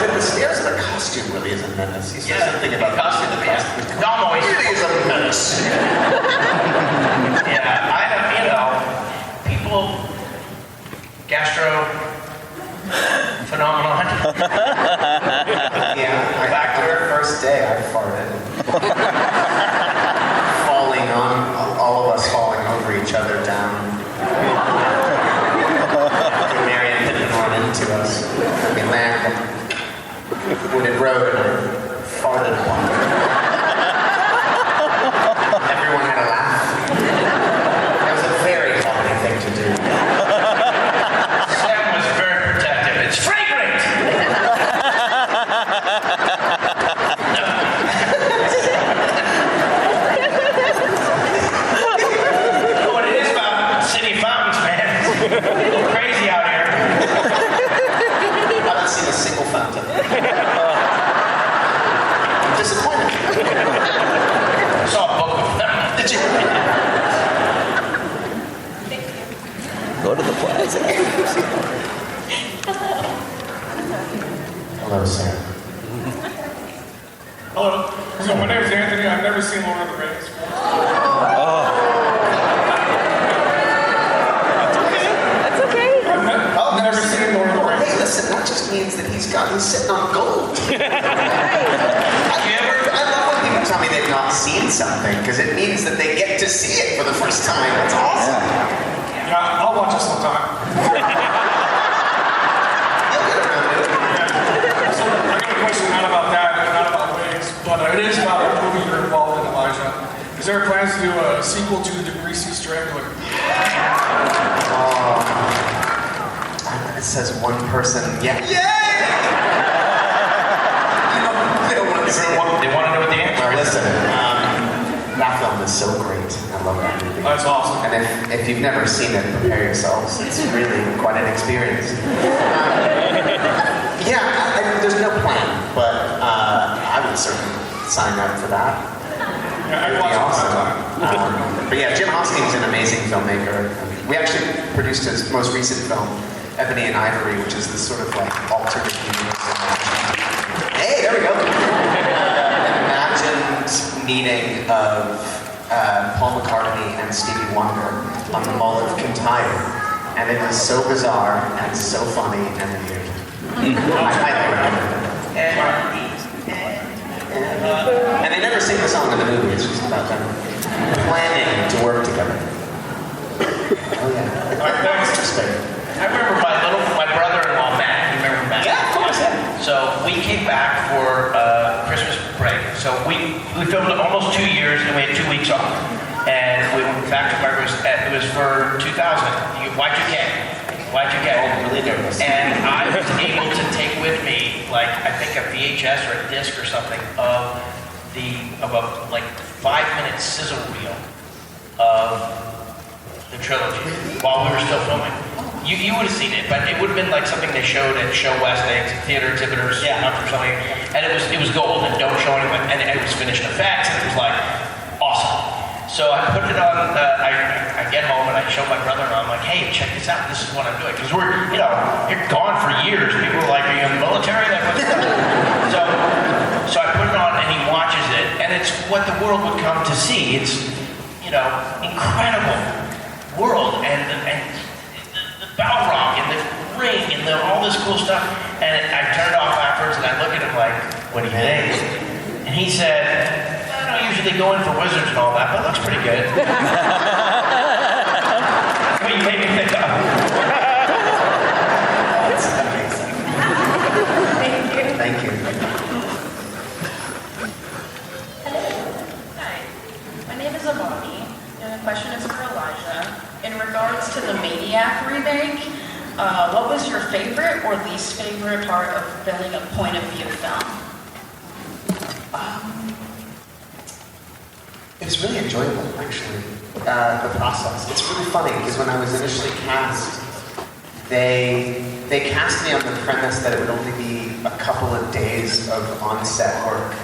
The stairs of the costume really is a menace. He says something about costume.
Dom always
is a menace.
people, gastro phenomenon.
Back to our first day, I farted. Falling on, all of us falling over each other down. Marion didn't run into us. We landed on a wooded road and I farted a lot. Everyone had a laugh. That was a very healthy thing to do.
Sam was very protective. It's fragrant! What it is about city fountains, man. It's a little crazy out here.
I haven't seen a single fountain. I'm disappointed.
I saw a book of them. Did you?
Go to the plaza.
Hello, Sam.
Hello. So my name's Anthony. I've never seen Lord of the Rings.
That's okay.
I've never seen Lord of the Rings.
Hey, listen, that just means that he's sitting on gold. I love when people tell me they've not seen something, because it means that they get to see it for the first time. It's awesome.
Yeah, I'll watch it sometime. So I got a question not about that, not about wigs, but it is about a movie you're involved in, Elijah. Is there plans to do a sequel to The Greasy Strangler?
It says one person. Yeah. Yay!
They want to know what the answer is.
Listen, that film is so great. I love that movie.
That's awesome.
And if you've never seen it, prepare yourselves. It's really quite an experience. There's no plan, but I would certainly sign up for that.
Yeah, I'd watch it sometime.
But yeah, Jim Hosting's an amazing filmmaker. We actually produced his most recent film, Ebony and Ivory, which is this sort of like alternate universe. Hey, there we go. Imagined meeting of Paul McCartney and Stevie Wonder on the Mall of Kintyre, and it was so bizarre and so funny and weird. I highly recommend it. And they never sing the song in the movie. It's just about them planning to work together. Oh yeah. Interesting.
I remember my brother-in-law Matt. You remember Matt?
Yeah, of course. Yeah.
So we came back for Christmas break. So we filmed almost 2 years, and we had 2 weeks off. And we went back to Marcus. It was for 2000. Y2K.
Really nervous.
And I was able to take with me, like, I think a VHS or a disc or something of a 5-minute sizzle reel of the trilogy while we were still filming. You would have seen it, but it would have been like something they showed at Show West, theater exhibitors, or something. And it was gold and don't show anyone, and it was finished effects, and it was like awesome. So I put it on. I get home and I show my brother-in-law. I'm like, hey, check this out. This is what I'm doing, because you're gone for years. People are like, are you in the military? Like, what's that? So I put it on and he watches it, and it's what the world would come to see. It's incredible world and the Balrog and the ring and all this cool stuff. And I turned off afterwards and I look at him like, what do you think? And he said, I don't usually go in for wizards and all that, but it looks pretty good. What you made me think of.
That's amazing. Thank you.
Hi, my name is Amani, and the question is for Elijah. In regards to the Maniac remake, what was your favorite or least favorite part of filming a point of view film?
It's really enjoyable, actually, the process. It's really funny, because when I was initially cast, they cast me on the premise that it would only be a couple of days of on-set work,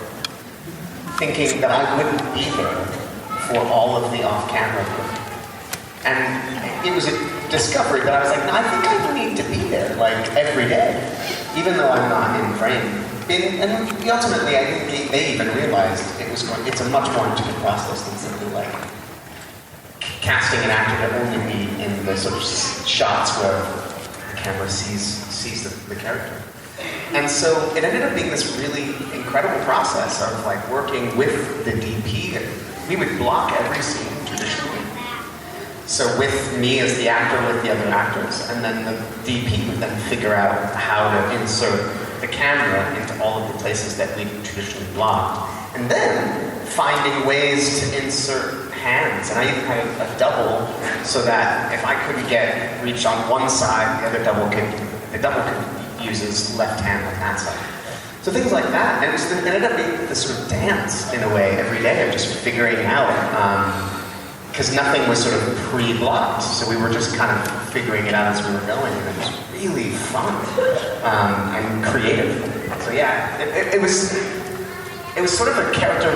thinking that I wouldn't be there for all of the off-camera work. And it was a discovery that I was like, no, I think I need to be there, like, every day, even though I'm not in frame. And ultimately, I think they even realized it's a much more intimate process than simply like casting an actor to only be in the sort of shots where the camera sees the character. And so it ended up being this really incredible process of like working with the DP. We would block every scene traditionally. So with me as the actor with the other actors, and then the DP would then figure out how to insert the camera into all of the places that we traditionally blocked, and then finding ways to insert hands. And I even had a double so that if I couldn't reach on one side, the double could use his left hand on that side. So things like that. And it ended up being this sort of dance in a way every day of just figuring out, because nothing was sort of pre-blocked, so we were just kind of figuring it out as we were going, and it was really fun and creative. So yeah, it was sort of a character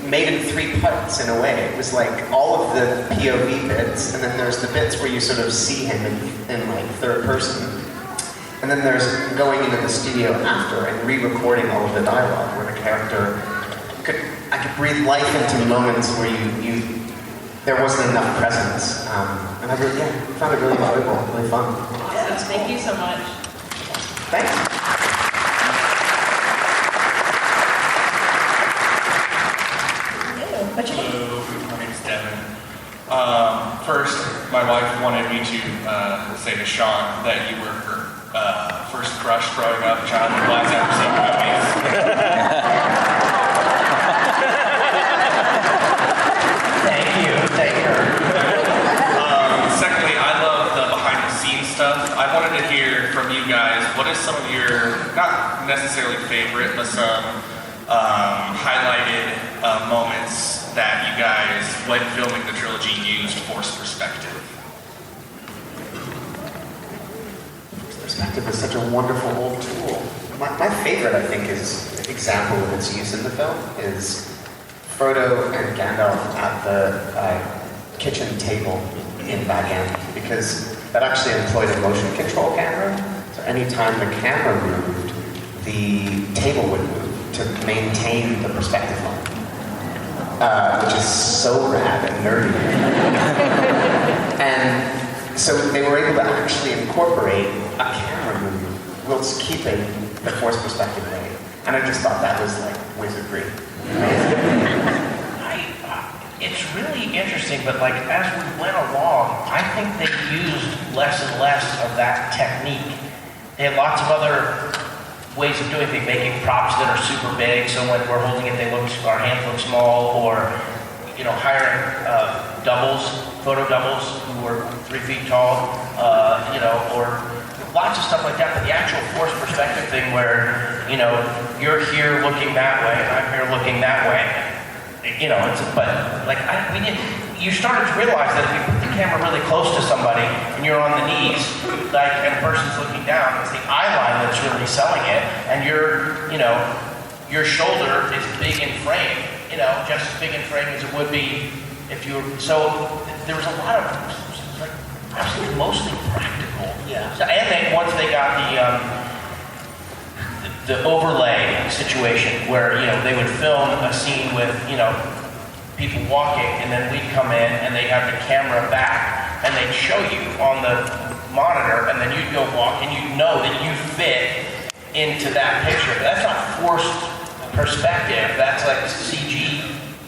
made in 3 parts in a way. It was like all of the POV bits, and then there's the bits where you sort of see him in like third person. And then there's going into the studio after and re-recording all of the dialogue where the character I could breathe life into moments where there wasn't enough presence. And I really, found it really enjoyable, really fun.
Awesome. Thank you so much.
Thanks.
What's your name?
Hello, my name's Devin. First, my wife wanted me to say to Sean that you were her first crush growing up, childhood lives after seeing movies.
Thank you.
Secondly, I love the behind-the-scenes stuff. I wanted to hear from you guys, what is some of your, not necessarily favorite, but some highlighted moments that you guys, when filming the trilogy, used forced perspective?
Perspective is such a wonderful old tool. My favorite, I think, example of its use in the film is Frodo and Gandalf at the kitchen table in Bag End, because that actually employed a motion control camera. So anytime the camera moved, the table would move to maintain the perspective line, which is so rad and nerdy. And so they were able to actually incorporate a camera movement whilst keeping the forced perspective right. And I just thought that was like wizardry.
It's really interesting, but like as we went along, I think they used less and less of that technique. They had lots of other ways of doing things, making props that are super big, so when we're holding it, our hands look small, or hiring doubles, photo doubles who were 3 feet tall, or lots of stuff like that. But the actual forced perspective thing, where you're here looking that way and I'm here looking that way. You started to realize that if you put the camera really close to somebody and you're on the knees, and a person's looking down, it's the eye line that's really selling it, and your shoulder is big in frame, just as big in frame as it would be if you were. So there was a lot of actually mostly practical. Yeah. So, and then once they got the overlay situation where they would film a scene with people walking, and then we'd come in and they'd have the camera back and they'd show you on the monitor, and then you'd go walk and you'd know that you fit into that picture. But that's not forced perspective, that's like CG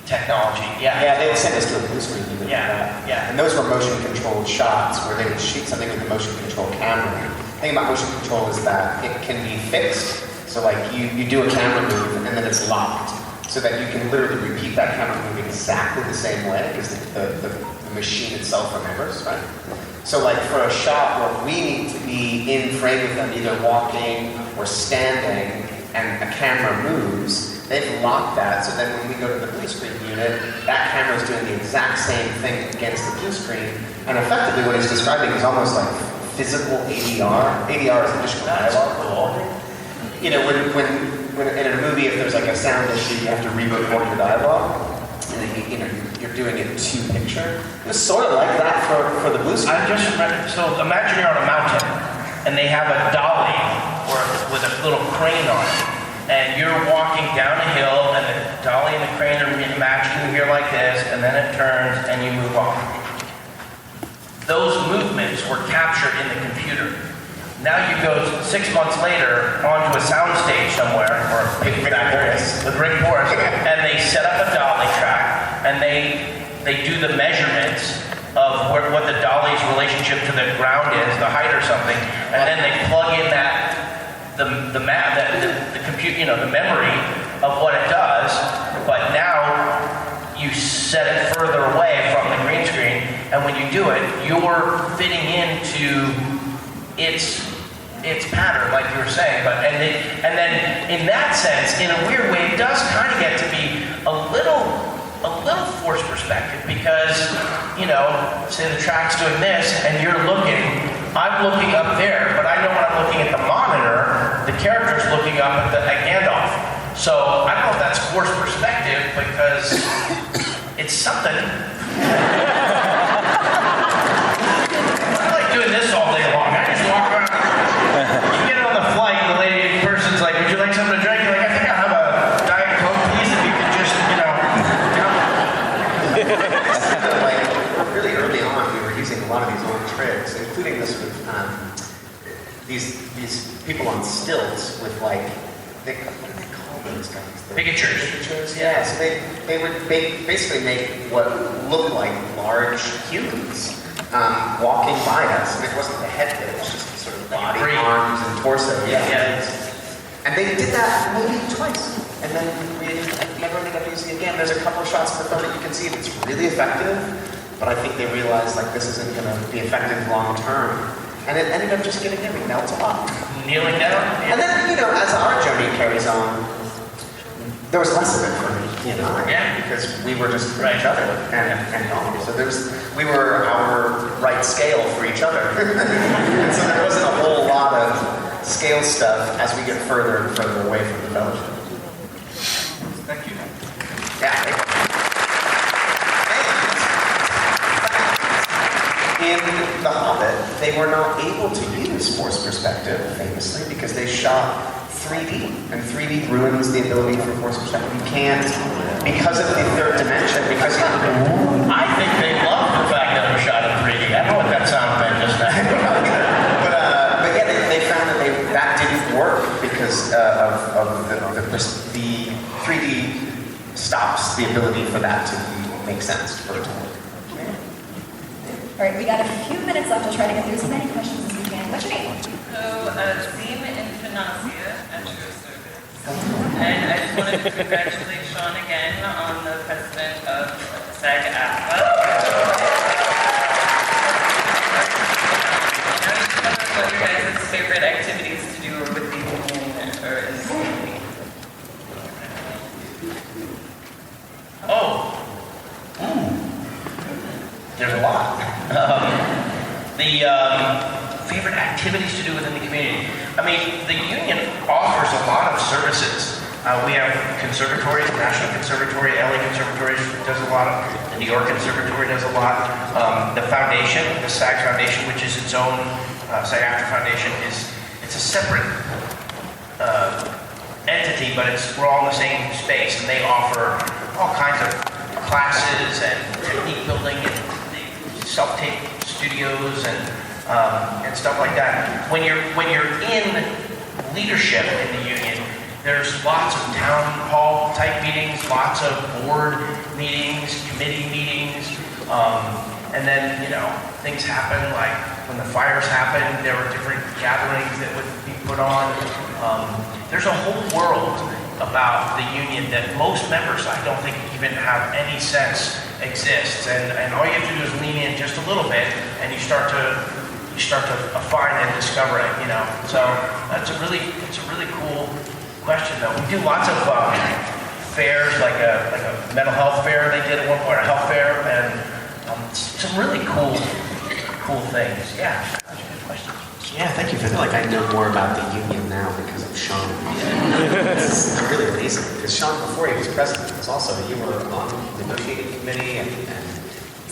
technology.
Yeah, they would send us to a blue screen unit. Yeah. And those were motion controlled shots where they would shoot something with a motion control camera. The thing about motion control is that it can be fixed. So like you do a camera move and then it's locked, so that you can literally repeat that camera move exactly the same way because the machine itself remembers, right? So like for a shot where we need to be in frame with them, either walking or standing, and a camera moves, they've locked that, so then when we go to the blue screen unit, that camera is doing the exact same thing against the blue screen, and effectively what he's describing is almost like physical ADR. ADR is additional dialogue. When in a movie, if there's like a sound issue, you have to re-record your dialogue, and then you're doing it to picture. It was sort of like that for the blue screen.
So imagine you're on a mountain, and they have a dolly with a little crane on it, and you're walking down a hill, and the dolly and the crane are matching here like this, and then it turns, and you move on. Those movements were captured in the computer. Now you go 6 months later onto a soundstage somewhere, or with Rick Forrest, and they set up a dolly track, and they do the measurements of what the dolly's relationship to the ground is, the height or something, and then they plug in the map, the compute, the memory of what it does. But now you set it further away from the green screen, and when you do it, you're fitting into its pattern, like you were saying, and then in that sense, in a weird way, it does kind of get to be a little forced perspective, because say the track's doing this, and I'm looking up there, but I know when I'm looking at the monitor, the character's looking up at Gandalf. So I don't know if that's forced perspective, because it's something. I like doing this all day long. I just walk around. You get
people on stilts with like, what do they call those guys?
Picatures.
Yeah, so they would basically make what looked like large humans walking by us. And it wasn't the head bit, it was just sort of body, arms, and torso. Yeah. And they did that maybe twice. And then we never ended up using it again. There's a couple of shots in the film that you can see it's really effective, but I think they realized like this isn't going to be effective long term. And it ended up just getting every melt off.
Kneeling down?
And then, as our journey carries on, there was less of it for me, because we were just for each other and home. So we were our right scale for each other. And so there wasn't a whole lot of scale stuff as we get further and further away from the fellowship.
Thank you.
Yeah. In The Hobbit, they were not able to use force perspective, famously, because they shot 3D, and 3D ruins the ability for force perspective. You can't, because of the third dimension, because
I think they love the fact that it was shot in 3D. I don't know what that sound meant just now.
but yeah, they found that that didn't work because of the 3D stops the ability for that to make sense for it to work.
All right, we got a few minutes left. We'll try to get through as many questions as we can. What's your name?
Zim Infinancia at your service. And I just wanted to congratulate Sean again on the president of SAG-AFTRA. What are your guys' favorite activities to do with the union or in the community?
There's a lot. The favorite activities to do within the community. I mean, the union offers a lot of services. We have conservatories, National Conservatory, LA Conservatory does a lot. The New York Conservatory does a lot. The foundation, the SAG Foundation, which is its own SAG-AFTRA Foundation, it's a separate entity, but we're all in the same space, and they offer all kinds of classes and technique building and self-tape studios and stuff like that. When you're in leadership in the union, there's lots of town hall type meetings, lots of board meetings, committee meetings, and then things happen. Like when the fires happened, there were different gatherings that would be put on. There's a whole world about the union that most members, I don't think, even have any sense exists, and all you have to do is lean in just a little bit, and you start to find and discover it. So it's a really cool question, though. We do lots of fairs, like a mental health fair they did at one point, a health fair, and some really cool things. Yeah.
Yeah, thank you. I feel like I know more about the union now because of Sean. It's really amazing, because Sean, before he was president, was also, you were on the negotiating committee and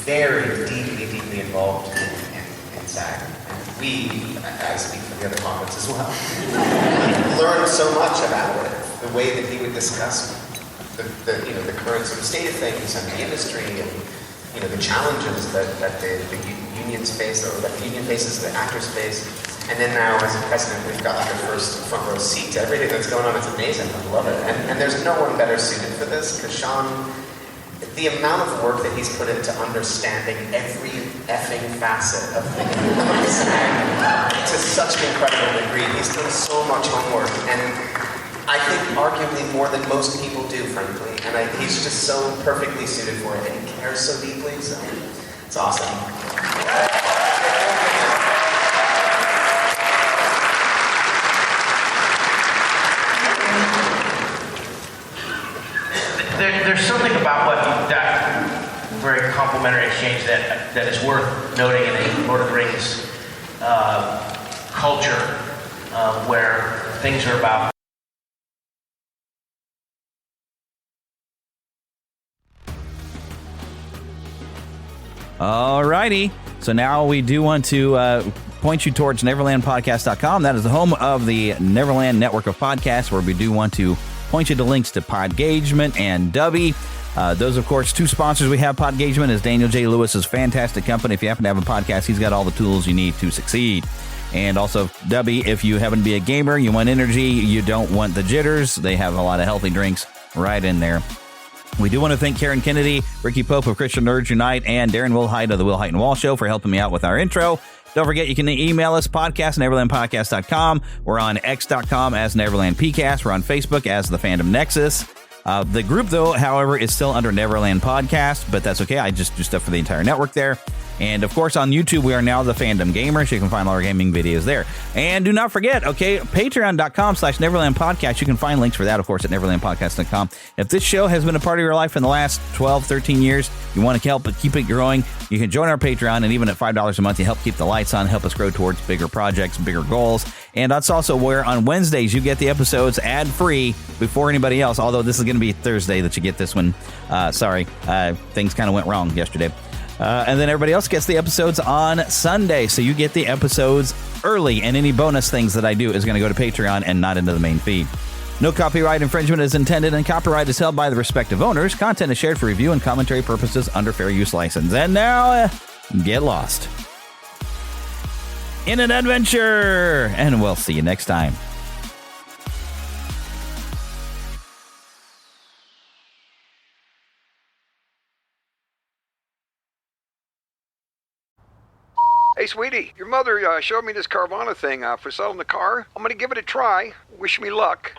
very deeply involved in SAG. And I speak for the other Hobbits as well, learned so much about it, the way that he would discuss the current sort of state of things and the industry and the challenges that the unions face, or that the union faces, the actors face. And then now, as a president, we've got like a first front row seat to everything that's going on. It's amazing. I love it. And there's no one better suited for this, because Sean, the amount of work that he's put into understanding every effing facet of the to such an incredible degree. He's done so much homework, and I think arguably more than most people do, frankly. And he's just so perfectly suited for it, and he cares so deeply. So it's awesome.
There's something about that very complimentary exchange that is worth noting in the Lord of the Rings culture, where things are about.
Alrighty, so now we do want to point you towards NeverlandPodcast.com. That is the home of the Neverland Network of Podcasts, where we do want to point you to links to Podgagement and Dubby. Those, of course, two sponsors we have. Podgagement is Daniel J. Lewis's fantastic company. If you happen to have a podcast, he's got all the tools you need to succeed. And also, Dubby, if you happen to be a gamer, you want energy, you don't want the jitters, they have a lot of healthy drinks right in there. We do want to thank Karen Kennedy, Ricky Pope of Christian Nerds Unite, and Darren Wilhite of the Wilhite and Wall Show for helping me out with our intro. Don't forget, you can email us, podcast@neverlandpodcast.com. We're on x.com as Neverland PCast. We're on Facebook as the Fandom Nexus. The group, though, however, is still under Neverland Podcast, but that's okay. I just do stuff for the entire network there. And, of course, on YouTube, we are now the Fandom Gamers. You can find all our gaming videos there. And do not forget, okay, patreon.com/Neverland Podcast. You can find links for that, of course, at neverlandpodcast.com. If this show has been a part of your life in the last 12, 13 years, you want to help keep it growing, you can join our Patreon. And even at $5 a month, you help keep the lights on, help us grow towards bigger projects, bigger goals. And that's also where on Wednesdays, you get the episodes ad-free before anybody else, although this is going to be Thursday that you get this one. Things kind of went wrong yesterday. And then everybody else gets the episodes on Sunday. So you get the episodes early, and any bonus things that I do is going to go to Patreon and not into the main feed. No copyright infringement is intended, and copyright is held by the respective owners. Content is shared for review and commentary purposes under fair use license. And now, get lost in an adventure, and we'll see you next time.
Hey, sweetie, your mother showed me this Carvana thing for selling the car. I'm gonna give it a try. Wish me luck.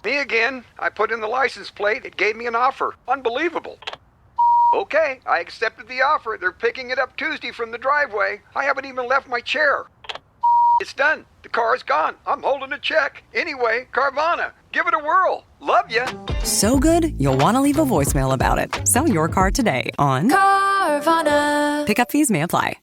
Me again. I put in the license plate. It gave me an offer. Unbelievable. Okay, I accepted the offer. They're picking it up Tuesday from the driveway. I haven't even left my chair. It's done. The car's gone. I'm holding a check. Anyway, Carvana, give it a whirl. Love ya.
So good, you'll want to leave a voicemail about it. Sell your car today on
Carvana.
Pickup fees may apply.